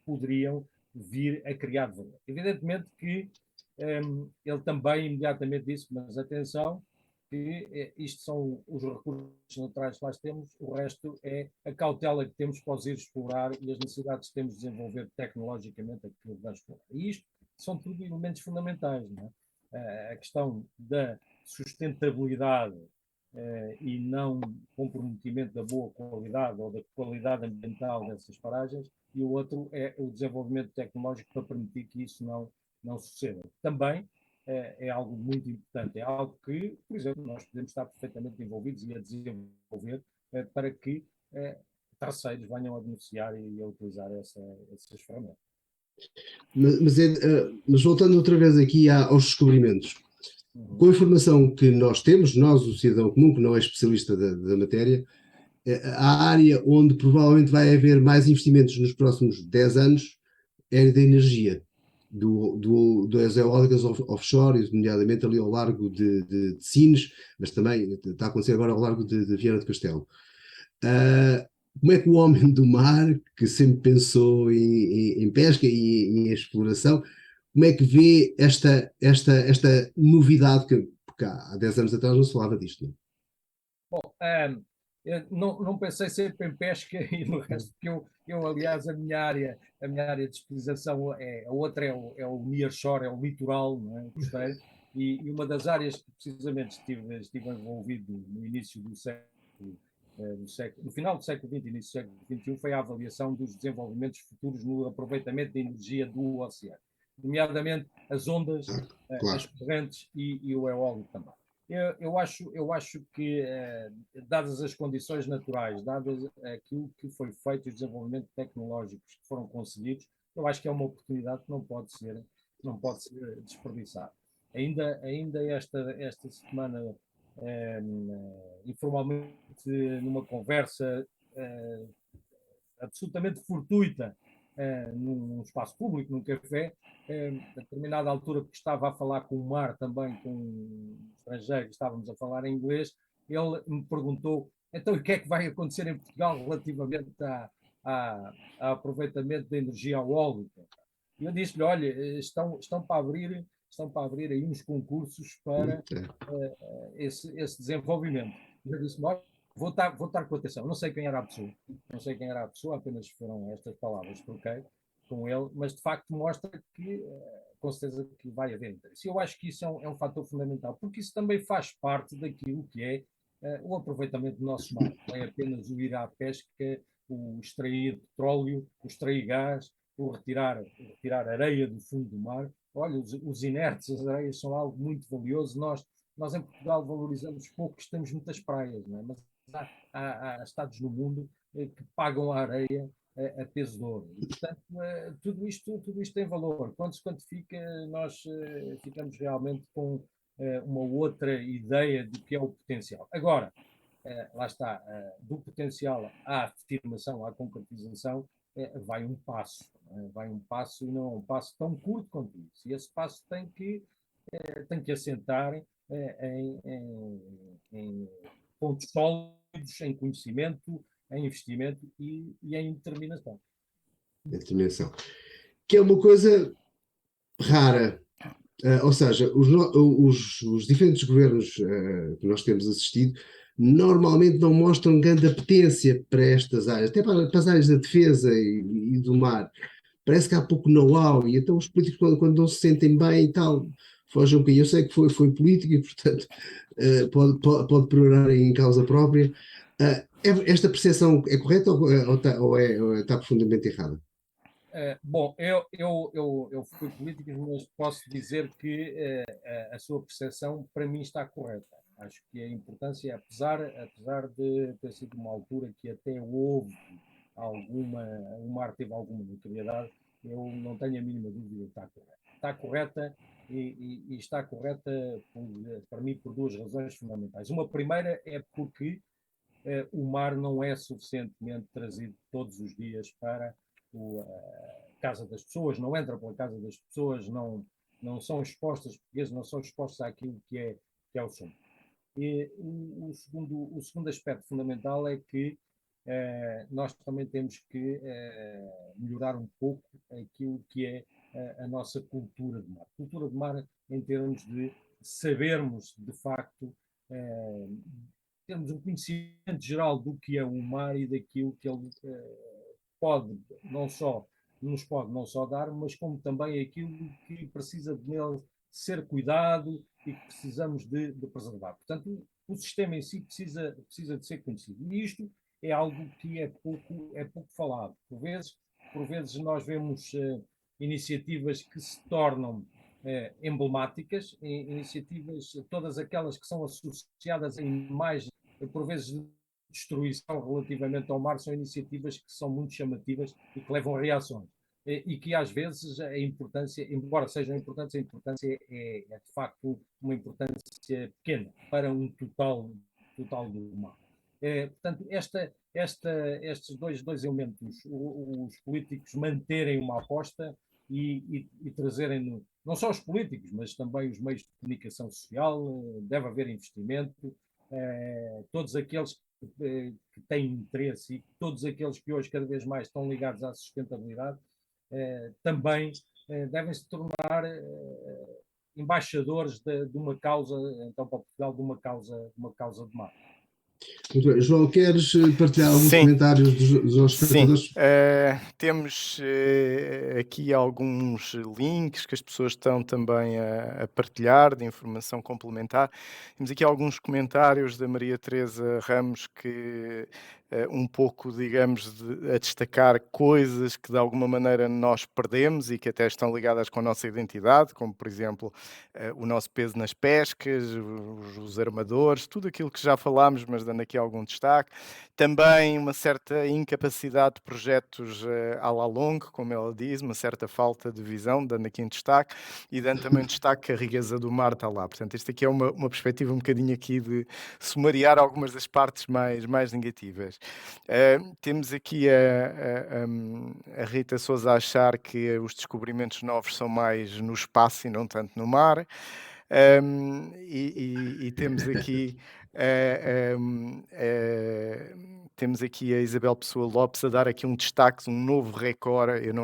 poderiam vir a criar de valor. Evidentemente que ele também imediatamente disse, mas atenção, que isto são os recursos naturais que nós temos, o resto é a cautela que temos para os ir explorar e as necessidades que temos de desenvolver tecnologicamente aquilo que vamos explorar. E isto são tudo elementos fundamentais, não é? A questão da sustentabilidade e não comprometimento da boa qualidade ou da qualidade ambiental dessas paragens, e o outro é o desenvolvimento tecnológico para permitir que isso não suceda. Também é algo muito importante, é algo que, por exemplo, nós podemos estar perfeitamente envolvidos e a desenvolver para que terceiros venham a beneficiar e a utilizar essas ferramentas. Mas voltando outra vez aqui aos descobrimentos, com a informação que nós temos, nós, o cidadão comum, que não é especialista da matéria, a área onde provavelmente vai haver mais investimentos nos próximos 10 anos é da energia, das eólicas offshore, nomeadamente ali ao largo de Sines, mas também está a acontecer agora ao largo de Viana do Castelo. Como é que o homem do mar, que sempre pensou em pesca e em exploração, como é que vê esta novidade, porque há 10 anos atrás não se falava disto, não? Bom, não pensei sempre em pesca e no resto, porque eu aliás, a minha área de especialização a outra é o nearshore, é o litoral, não é? O costeiro, e uma das áreas que precisamente estive envolvido no início do século, no final do século XX e início do século XXI, foi a avaliação dos desenvolvimentos futuros no aproveitamento da energia do oceano, nomeadamente as ondas, Claro. as correntes e o eólico também. Eu acho que, dadas as condições naturais, dadas aquilo que foi feito, os desenvolvimentos tecnológicos que foram conseguidos, eu acho que é uma oportunidade que não pode ser desperdiçada. Ainda esta semana, informalmente, numa conversa absolutamente fortuita, num espaço público, num café, a determinada altura, porque estava a falar com o mar também, com um estrangeiro, estávamos a falar em inglês, ele me perguntou, então o que é que vai acontecer em Portugal relativamente ao aproveitamento da energia eólica? E eu disse-lhe, olha, estão para abrir aí uns concursos para esse desenvolvimento. E eu disse, olha, vou estar com atenção. Não sei quem era a pessoa, apenas foram estas palavras que troquei com ele, mas de facto mostra que, com certeza, que vai haver interesse. Eu acho que isso é um fator fundamental, porque isso também faz parte daquilo que é o aproveitamento do nosso mar. Não é apenas o ir à pesca, o extrair petróleo, o extrair gás, o retirar areia do fundo do mar. Olha, os inertes, as areias são algo muito valioso. Nós em Portugal valorizamos pouco, temos muitas praias, não é? Mas há Estados no mundo que pagam a areia a peso de ouro. E, portanto, tudo isto tem valor. Quando se quantifica, nós ficamos realmente com uma outra ideia do que é o potencial. Agora, lá está, do potencial à afirmação, à concretização, vai um passo. Vai um passo e não é um passo tão curto quanto isso. E esse passo tem que assentar em pontos sólidos, em conhecimento, em investimento e em determinação. Determinação. Que é uma coisa rara. Ou seja, os diferentes governos que nós temos assistido normalmente não mostram grande apetência para estas áreas, até para as áreas da defesa e do mar. Parece que há pouco know-how, e então os políticos, quando não se sentem bem e tal, fogem um bocadinho. Eu sei que foi político e, portanto, pode perorar em causa própria. Esta percepção é correta ou está profundamente errada? Bom, eu fui político, mas posso dizer que a sua percepção, para mim, está correta. Acho que a importância, apesar de ter sido uma altura que até houve o mar teve alguma notoriedade, eu não tenho a mínima dúvida que está correta. Está correta e está correta, para mim, por duas razões fundamentais. Uma primeira é porque o mar não é suficientemente trazido todos os dias para a casa das pessoas, não entra pela casa das pessoas, não são expostas, os portugueses não são expostos àquilo que é o som. E o segundo aspecto fundamental é que nós também temos que melhorar um pouco aquilo que é a nossa cultura de mar. Cultura de mar em termos de sabermos, de facto, termos um conhecimento geral do que é o mar e daquilo que ele nos pode não só dar, mas como também aquilo que precisa de nele ser cuidado e que precisamos de preservar. Portanto, o sistema em si precisa de ser conhecido. E isto é algo que é pouco falado. Por vezes nós vemos iniciativas que se tornam emblemáticas, iniciativas, todas aquelas que são associadas a imagens, por vezes de destruição relativamente ao mar, são iniciativas que são muito chamativas e que levam a reações. E que às vezes a importância, embora sejam importantes, a importância é de facto uma importância pequena para um total do mar. Portanto, estes dois elementos, os políticos manterem uma aposta e trazerem, não só os políticos, mas também os meios de comunicação social, deve haver investimento, todos aqueles que têm interesse e todos aqueles que hoje cada vez mais estão ligados à sustentabilidade, também devem se tornar embaixadores de uma causa, então para Portugal, de uma causa de mar. Muito bem. João, queres partilhar alguns Sim. comentários dos nossos espectadores? Temos aqui alguns links que as pessoas estão também a partilhar de informação complementar. Temos aqui alguns comentários da Maria Teresa Ramos que um pouco, digamos, a destacar coisas que de alguma maneira nós perdemos e que até estão ligadas com a nossa identidade, como por exemplo o nosso peso nas pescas, os armadores, tudo aquilo que já falámos, mas dando aqui algum destaque. Também uma certa incapacidade de projetos à la longue, como ela diz, uma certa falta de visão, dando aqui um destaque, e dando também um destaque que a riqueza do mar está lá. Portanto, isto aqui é uma perspectiva um bocadinho aqui de sumariar algumas das partes mais negativas. Temos aqui a Rita Sousa a achar que os descobrimentos novos são mais no espaço e não tanto no mar. E temos aqui temos aqui a Isabel Pessoa Lopes a dar aqui um destaque, um novo recorde. Eu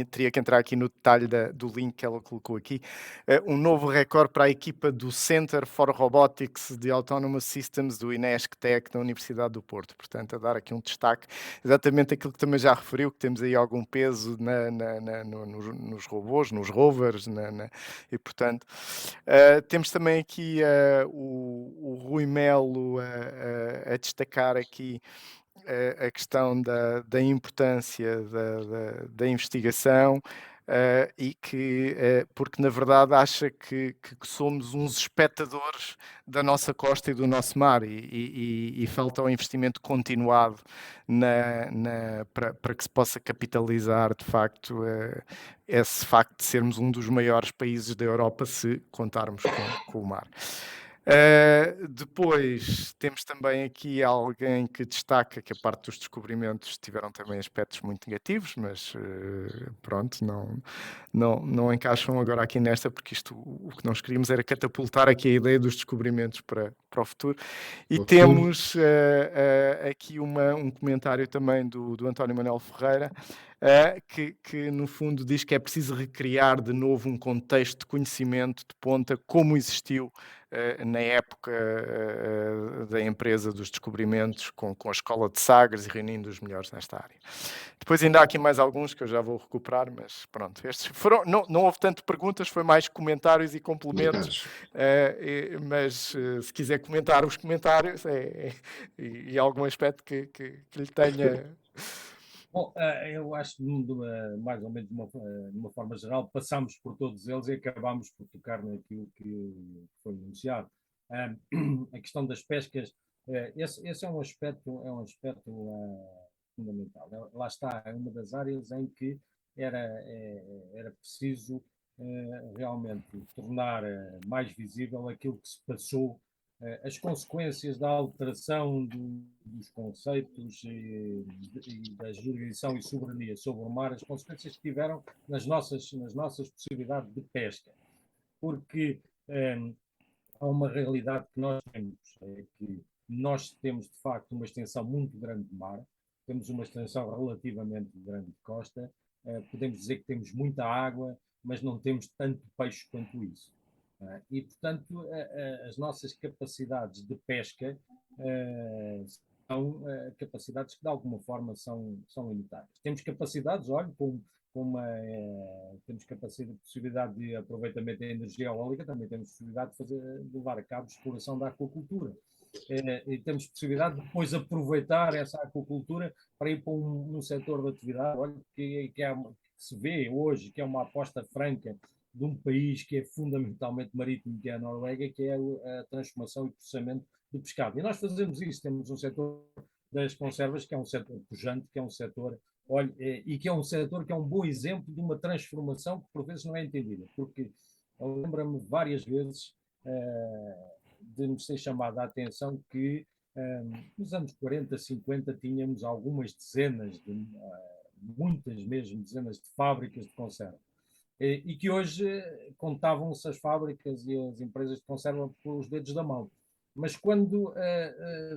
teria que entrar aqui no detalhe do link que ela colocou aqui. Um novo recorde para a equipa do Center for Robotics de Autonomous Systems do INESC-TEC da Universidade do Porto. Portanto, a dar aqui um destaque, exatamente aquilo que também já referiu, que temos aí algum peso nos robôs, nos rovers, e portanto... temos também aqui o Rui Melo a destacar aqui a questão da importância da investigação. e que, porque na verdade acha que somos uns espectadores da nossa costa e do nosso mar, e falta o investimento continuado para que se possa capitalizar de facto esse facto de sermos um dos maiores países da Europa se contarmos com o mar. Depois temos também aqui alguém que destaca que a parte dos descobrimentos tiveram também aspectos muito negativos, mas pronto, não encaixam agora aqui nesta, porque isto, o que nós queríamos era catapultar aqui a ideia dos descobrimentos para o futuro. E Para o temos aqui um comentário também do António Manuel Ferreira, que no fundo diz que é preciso recriar de novo um contexto de conhecimento de ponta como existiu na época da empresa dos descobrimentos, com a escola de Sagres e reunindo os melhores nesta área. Depois ainda há aqui mais alguns que eu já vou recuperar, mas pronto, estes foram, não houve tanto perguntas, foi mais comentários e complementos, mas se quiser comentar os comentários e algum aspecto que lhe tenha... Bom, eu acho que mais ou menos de uma forma geral passámos por todos eles e acabámos por tocar naquilo que foi anunciado. A questão das pescas, esse é um aspecto fundamental. Lá está, é uma das áreas em que era preciso realmente tornar mais visível aquilo que se passou, as consequências da alteração dos conceitos e da jurisdição e soberania sobre o mar, as consequências que tiveram nas nossas possibilidades de pesca. Porque há uma realidade que nós temos, é que nós temos de facto uma extensão muito grande de mar, temos uma extensão relativamente grande de costa, podemos dizer que temos muita água, mas não temos tanto peixe quanto isso. E, portanto, as nossas capacidades de pesca são capacidades que, de alguma forma, são limitadas. Temos capacidades, olha, temos possibilidade de aproveitamento da energia eólica, também temos possibilidade de levar a cabo exploração da aquacultura. E temos possibilidade de depois aproveitar essa aquacultura para ir para um setor de atividade, olha, que se vê hoje que é uma aposta franca de um país que é fundamentalmente marítimo, que é a Noruega, que é a transformação e processamento do pescado. E nós fazemos isso, temos um setor das conservas, que é um setor pujante, que é um setor, olha, e que é um setor que é um bom exemplo de uma transformação que por vezes não é entendida, porque eu lembro-me várias vezes de me ser chamada a atenção que nos anos 40, 50 tínhamos algumas dezenas, muitas mesmo dezenas de fábricas de conserva. E que hoje contavam-se as fábricas e as empresas de conserva pelos dedos da mão. Mas quando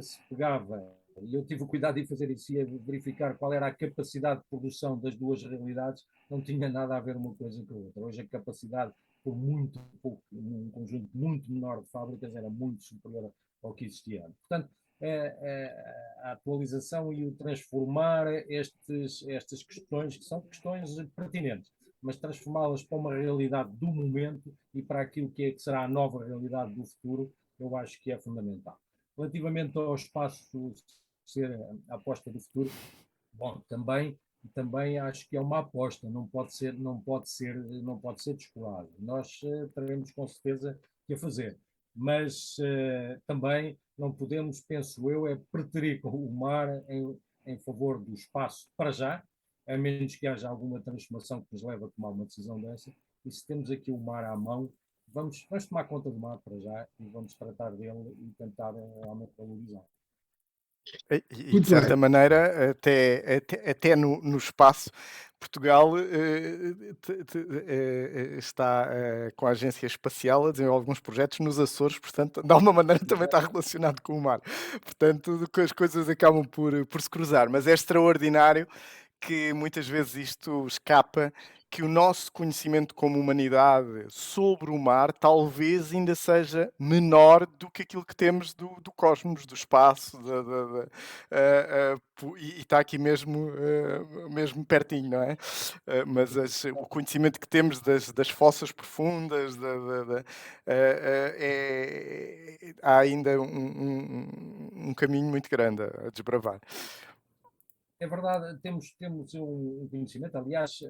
se pegava, e eu tive o cuidado de fazer isso, e verificar qual era a capacidade de produção das duas realidades, não tinha nada a ver uma coisa com a outra. Hoje a capacidade, por muito pouco, num conjunto muito menor de fábricas, era muito superior ao que existia antes. Portanto, a atualização e o transformar estas questões, que são questões pertinentes, mas transformá-las para uma realidade do momento e para aquilo que será a nova realidade do futuro, eu acho que é fundamental. Relativamente ao espaço ser a aposta do futuro, bom, também acho que é uma aposta, não pode ser descolado. Nós teremos com certeza que a fazer, mas também não podemos, penso eu, preterir com o mar em favor do espaço para já, a menos que haja alguma transformação que nos leve a tomar uma decisão dessa. E se temos aqui o mar à mão, vamos tomar conta do mar para já e vamos tratar dele e tentar realmente valorizar. E de certa maneira, até no espaço, Portugal está com a Agência Espacial a desenvolver alguns projetos nos Açores, portanto, de alguma maneira também está relacionado com o mar. Portanto, as coisas acabam por se cruzar, mas é extraordinário que muitas vezes isto escapa, que o nosso conhecimento como humanidade sobre o mar talvez ainda seja menor do que aquilo que temos do cosmos, do espaço, e está aqui mesmo pertinho, não é? Mas o conhecimento que temos das fossas profundas, há ainda um caminho muito grande a desbravar. É verdade, temos um conhecimento, aliás,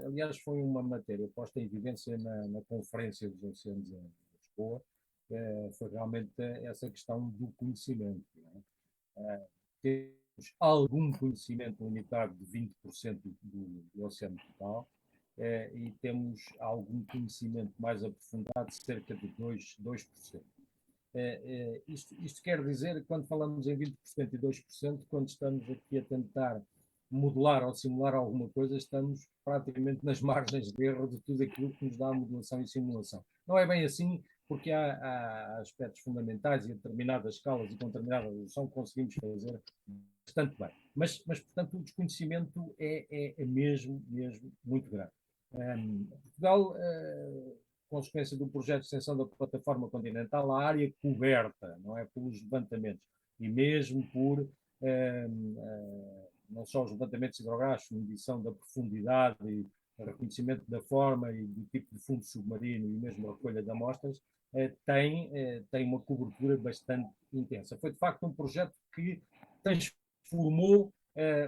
foi uma matéria posta em evidência na Conferência dos Oceanos em Lisboa, foi realmente essa questão do conhecimento. Não é? Temos algum conhecimento limitado de 20% do oceano total, e temos algum conhecimento mais aprofundado de cerca de 2%. Isto quer dizer, quando falamos em 20% e 2%, quando estamos aqui a tentar modelar ou simular alguma coisa, estamos praticamente nas margens de erro de tudo aquilo que nos dá a modelação e simulação. Não é bem assim, porque há aspectos fundamentais e a determinadas escalas e com determinada resolução conseguimos fazer bastante bem. Mas portanto, o desconhecimento é mesmo muito grande. Portugal, consequência do projeto de extensão da plataforma continental, a área coberta, não é, pelos levantamentos, e mesmo por não só os levantamentos hidrográficos, medição da profundidade e reconhecimento da forma e do tipo de fundo submarino e mesmo a recolha de amostras, tem uma cobertura bastante intensa. Foi, de facto, um projeto que transformou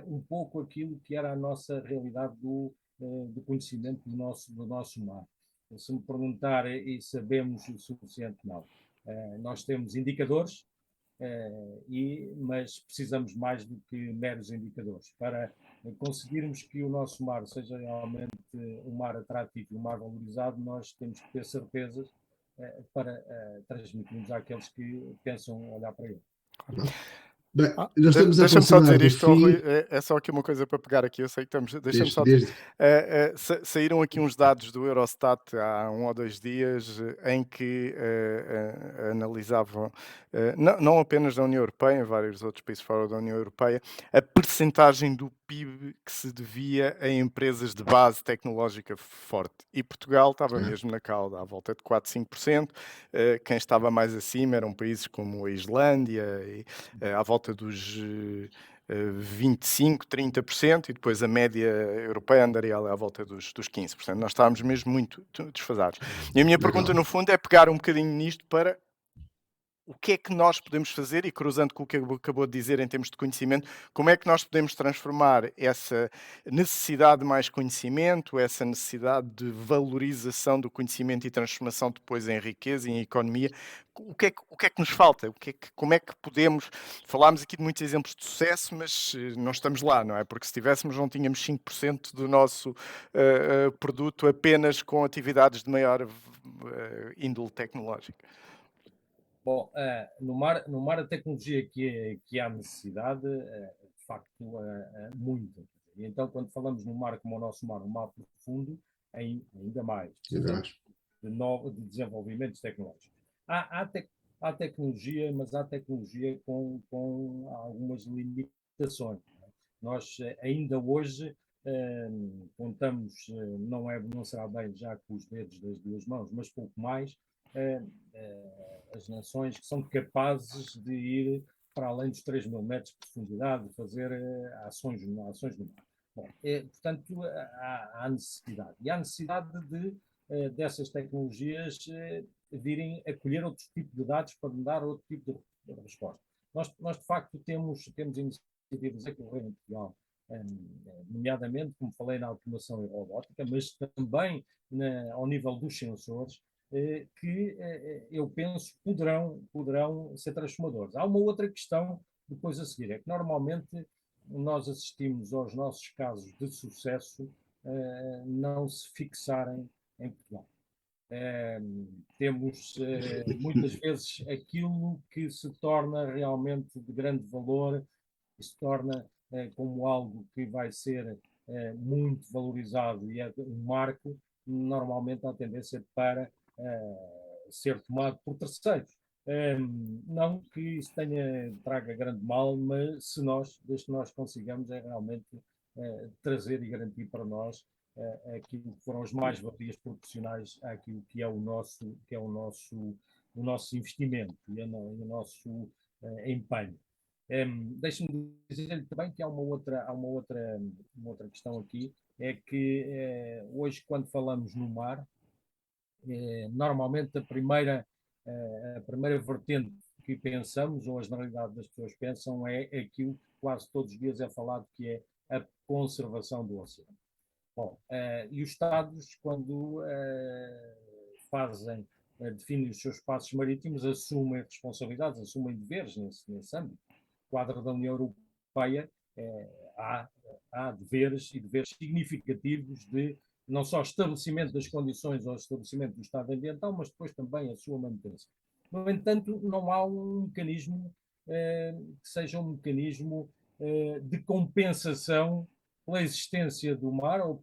um pouco aquilo que era a nossa realidade do conhecimento do nosso mar. Se me perguntar e sabemos o suficiente, não. Nós temos indicadores, mas precisamos mais do que meros indicadores. Para conseguirmos que o nosso mar seja realmente um mar atrativo e um mar valorizado, nós temos que ter certezas para transmitirmos àqueles que pensam olhar para ele. Bem, nós estamos a Deixa-me só aproximar dizer do isto, ó, Rui, fim. é só aqui uma coisa para pegar aqui, eu sei que estamos, deixa-me só Desde, dizer, saíram aqui uns dados do Eurostat há 1 ou 2 dias em que analisavam, não apenas da União Europeia, em vários outros países fora da União Europeia, a percentagem do PIB que se devia a empresas de base tecnológica forte. E Portugal estava mesmo na cauda, à volta de 4, 5%. Quem estava mais acima eram países como a Islândia, e, à volta dos 25, 30%, e depois a média europeia andaria à volta dos 15%. Nós estávamos mesmo muito desfasados. E a minha pergunta, no fundo, é pegar um bocadinho nisto para o que é que nós podemos fazer, e cruzando com o que acabou de dizer em termos de conhecimento, como é que nós podemos transformar essa necessidade de mais conhecimento, essa necessidade de valorização do conhecimento e transformação depois em riqueza e em economia, o que é que nos falta? Como é que podemos... Falámos aqui de muitos exemplos de sucesso, mas não estamos lá, não é? Porque se tivéssemos, não tínhamos 5% do nosso produto apenas com atividades de maior índole tecnológica. Bom, no mar a tecnologia que há necessidade, de facto, muita. E então, quando falamos num mar como o nosso mar, um mar profundo, ainda mais. Precisamos de desenvolvimentos tecnológicos. Há tecnologia, mas há tecnologia com algumas limitações. Nós, ainda hoje, contamos, não será bem já com os dedos das duas mãos, mas pouco mais, as nações que são capazes de ir para além dos 3.000 metros de profundidade, de fazer ações no mar. Bom, portanto, há necessidade. E há necessidade dessas tecnologias virem acolher outro tipo de dados para dar outro tipo de resposta. Nós de facto, temos iniciativas a correr em Portugal, nomeadamente, como falei, na automação e robótica, mas também ao nível dos sensores, que eu penso poderão ser transformadores. Há uma outra questão depois a seguir, é que normalmente nós assistimos aos nossos casos de sucesso não se fixarem em Portugal. Temos muitas vezes aquilo que se torna realmente de grande valor e se torna como algo que vai ser muito valorizado e é um marco, normalmente há tendência para ser tomado por terceiros. Não que isso traga grande mal, mas desde que nós consigamos realmente trazer e garantir para nós aquilo que foram as mais-valias proporcionais àquilo que é o nosso investimento e o nosso empenho. Deixe-me dizer também que há uma outra questão aqui, é que hoje, quando falamos no mar, normalmente a primeira vertente que pensamos, ou a generalidade das pessoas pensam, é aquilo que quase todos os dias é falado, que é a conservação do oceano. Bom, e os Estados, quando definem os seus espaços marítimos, assumem responsabilidades, assumem deveres nesse âmbito. No quadro da União Europeia, há deveres e deveres significativos de não só estabelecimento das condições ou estabelecimento do estado ambiental, mas depois também a sua manutenção. No entanto, não há um mecanismo que seja um mecanismo de compensação pela existência do mar ou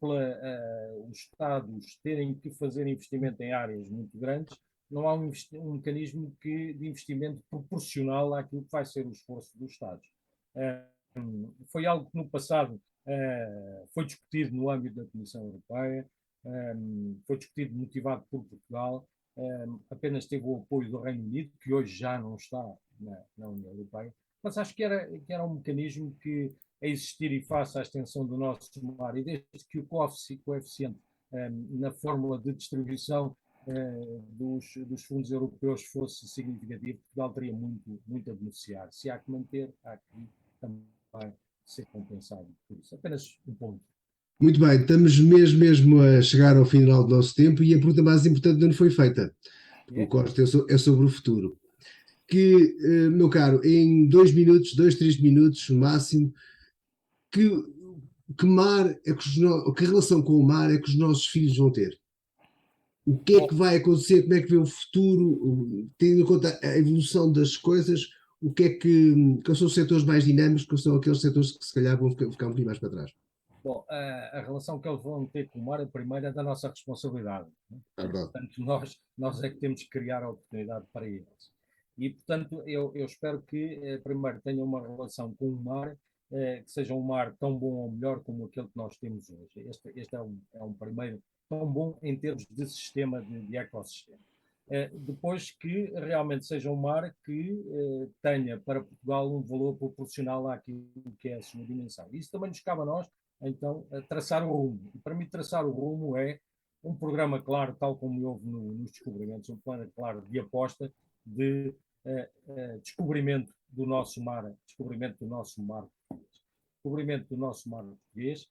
os Estados terem que fazer investimento em áreas muito grandes. Não há um mecanismo de investimento proporcional àquilo que vai ser o esforço dos Estados. Foi algo que no passado foi discutido no âmbito da Comissão Europeia, foi discutido motivado por Portugal, apenas teve o apoio do Reino Unido, que hoje já não está na União Europeia, mas acho que era um mecanismo que, a existir e face à extensão do nosso mar, e desde que o coeficiente na fórmula de distribuição dos fundos europeus fosse significativo, Portugal teria muito a beneficiar. Se há que manter, há que também ser compensado por isso. Apenas um ponto. Muito bem, estamos mesmo a chegar ao final do nosso tempo e a pergunta mais importante ainda não foi feita. O corte é sobre o futuro. Que, meu caro, em 2 minutos, 3 minutos máximo, que mar é que relação com o mar é que os nossos filhos vão ter? O que é que vai acontecer? Como é que vê o futuro? Tendo em conta a evolução das coisas, quais são os setores mais dinâmicos, quais são aqueles setores que se calhar vão ficar um bocadinho mais para trás? Bom, a relação que eles vão ter com o mar, a primeira é da nossa responsabilidade. É verdade. Portanto, nós é que temos que criar a oportunidade para eles. E, portanto, eu espero que, primeiro, tenham uma relação com o mar, que seja um mar tão bom ou melhor como aquele que nós temos hoje. Este é um primeiro tão bom em termos de sistema, de ecossistema. Depois que realmente seja um mar que tenha para Portugal um valor proporcional àquilo que é a sua dimensão. Isso também nos cabe a nós, então, traçar o rumo. E para mim, traçar o rumo é um programa claro, tal como houve nos descobrimentos, um plano claro de aposta, de descobrimento do nosso mar português,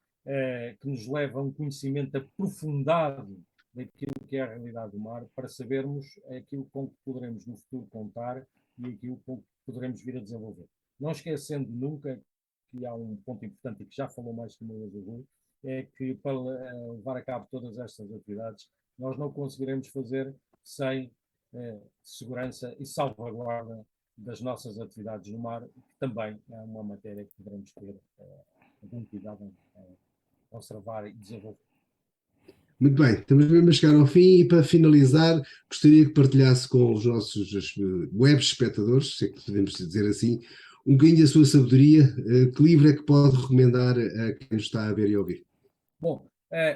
que nos leva a um conhecimento aprofundado daquilo que é a realidade do mar, para sabermos aquilo com que poderemos no futuro contar e aquilo com que poderemos vir a desenvolver. Não esquecendo nunca que há um ponto importante e que já falou mais que uma vez o Rui, é que para levar a cabo todas estas atividades, nós não conseguiremos fazer sem segurança e salvaguarda das nossas atividades no mar, que também é uma matéria que poderemos ter algum cuidado em conservar e desenvolver. Muito bem, estamos mesmo a chegar ao fim e para finalizar gostaria que partilhasse com os nossos web espectadores, se é que podemos dizer assim, um bocadinho da sua sabedoria. Que livro é que pode recomendar a quem nos está a ver e a ouvir? Bom,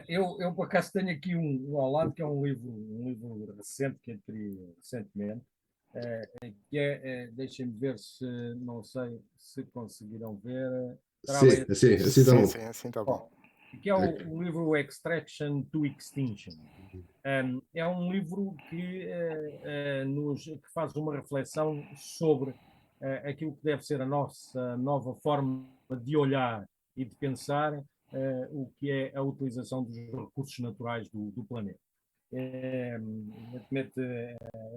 eu por acaso tenho aqui um ao lado, que é um livro recente, que adquiri recentemente, que deixem-me ver não sei se conseguirão ver. Sim, assim está bom. Sim, assim está bom. Que é o livro Extraction to Extinction. É um livro que faz uma reflexão sobre aquilo que deve ser a nossa nova forma de olhar e de pensar o que é a utilização dos recursos naturais do planeta. É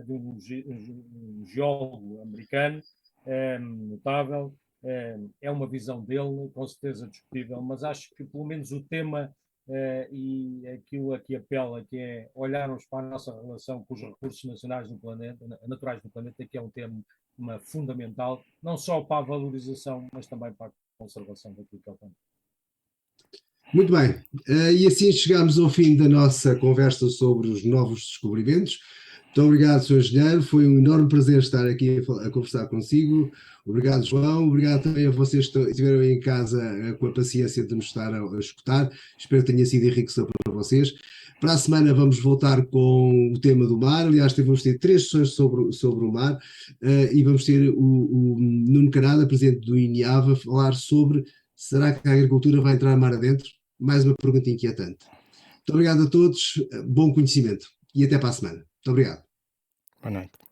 de um geólogo americano notável. É uma visão dele, com certeza discutível, mas acho que pelo menos o tema e aquilo a que apela, que é olharmos para a nossa relação com os recursos naturais do planeta, que é um tema fundamental, não só para a valorização, mas também para a conservação daquilo que é o planeta. Muito bem, e assim chegamos ao fim da nossa conversa sobre os novos descobrimentos. Muito obrigado, Sr. Engenheiro, foi um enorme prazer estar aqui a conversar consigo. Obrigado, João, obrigado também a vocês que estiveram em casa com a paciência de nos estar a escutar. Espero que tenha sido enriquecedor para vocês. Para a semana vamos voltar com o tema do mar. Aliás, vamos ter 3 sessões sobre o mar e vamos ter o Nuno Canada, presidente do INIAVA, falar sobre: será que a agricultura vai entrar mar adentro? Mais uma pergunta inquietante. Muito obrigado a todos, bom conhecimento e até para a semana. Muito obrigado. Boa noite.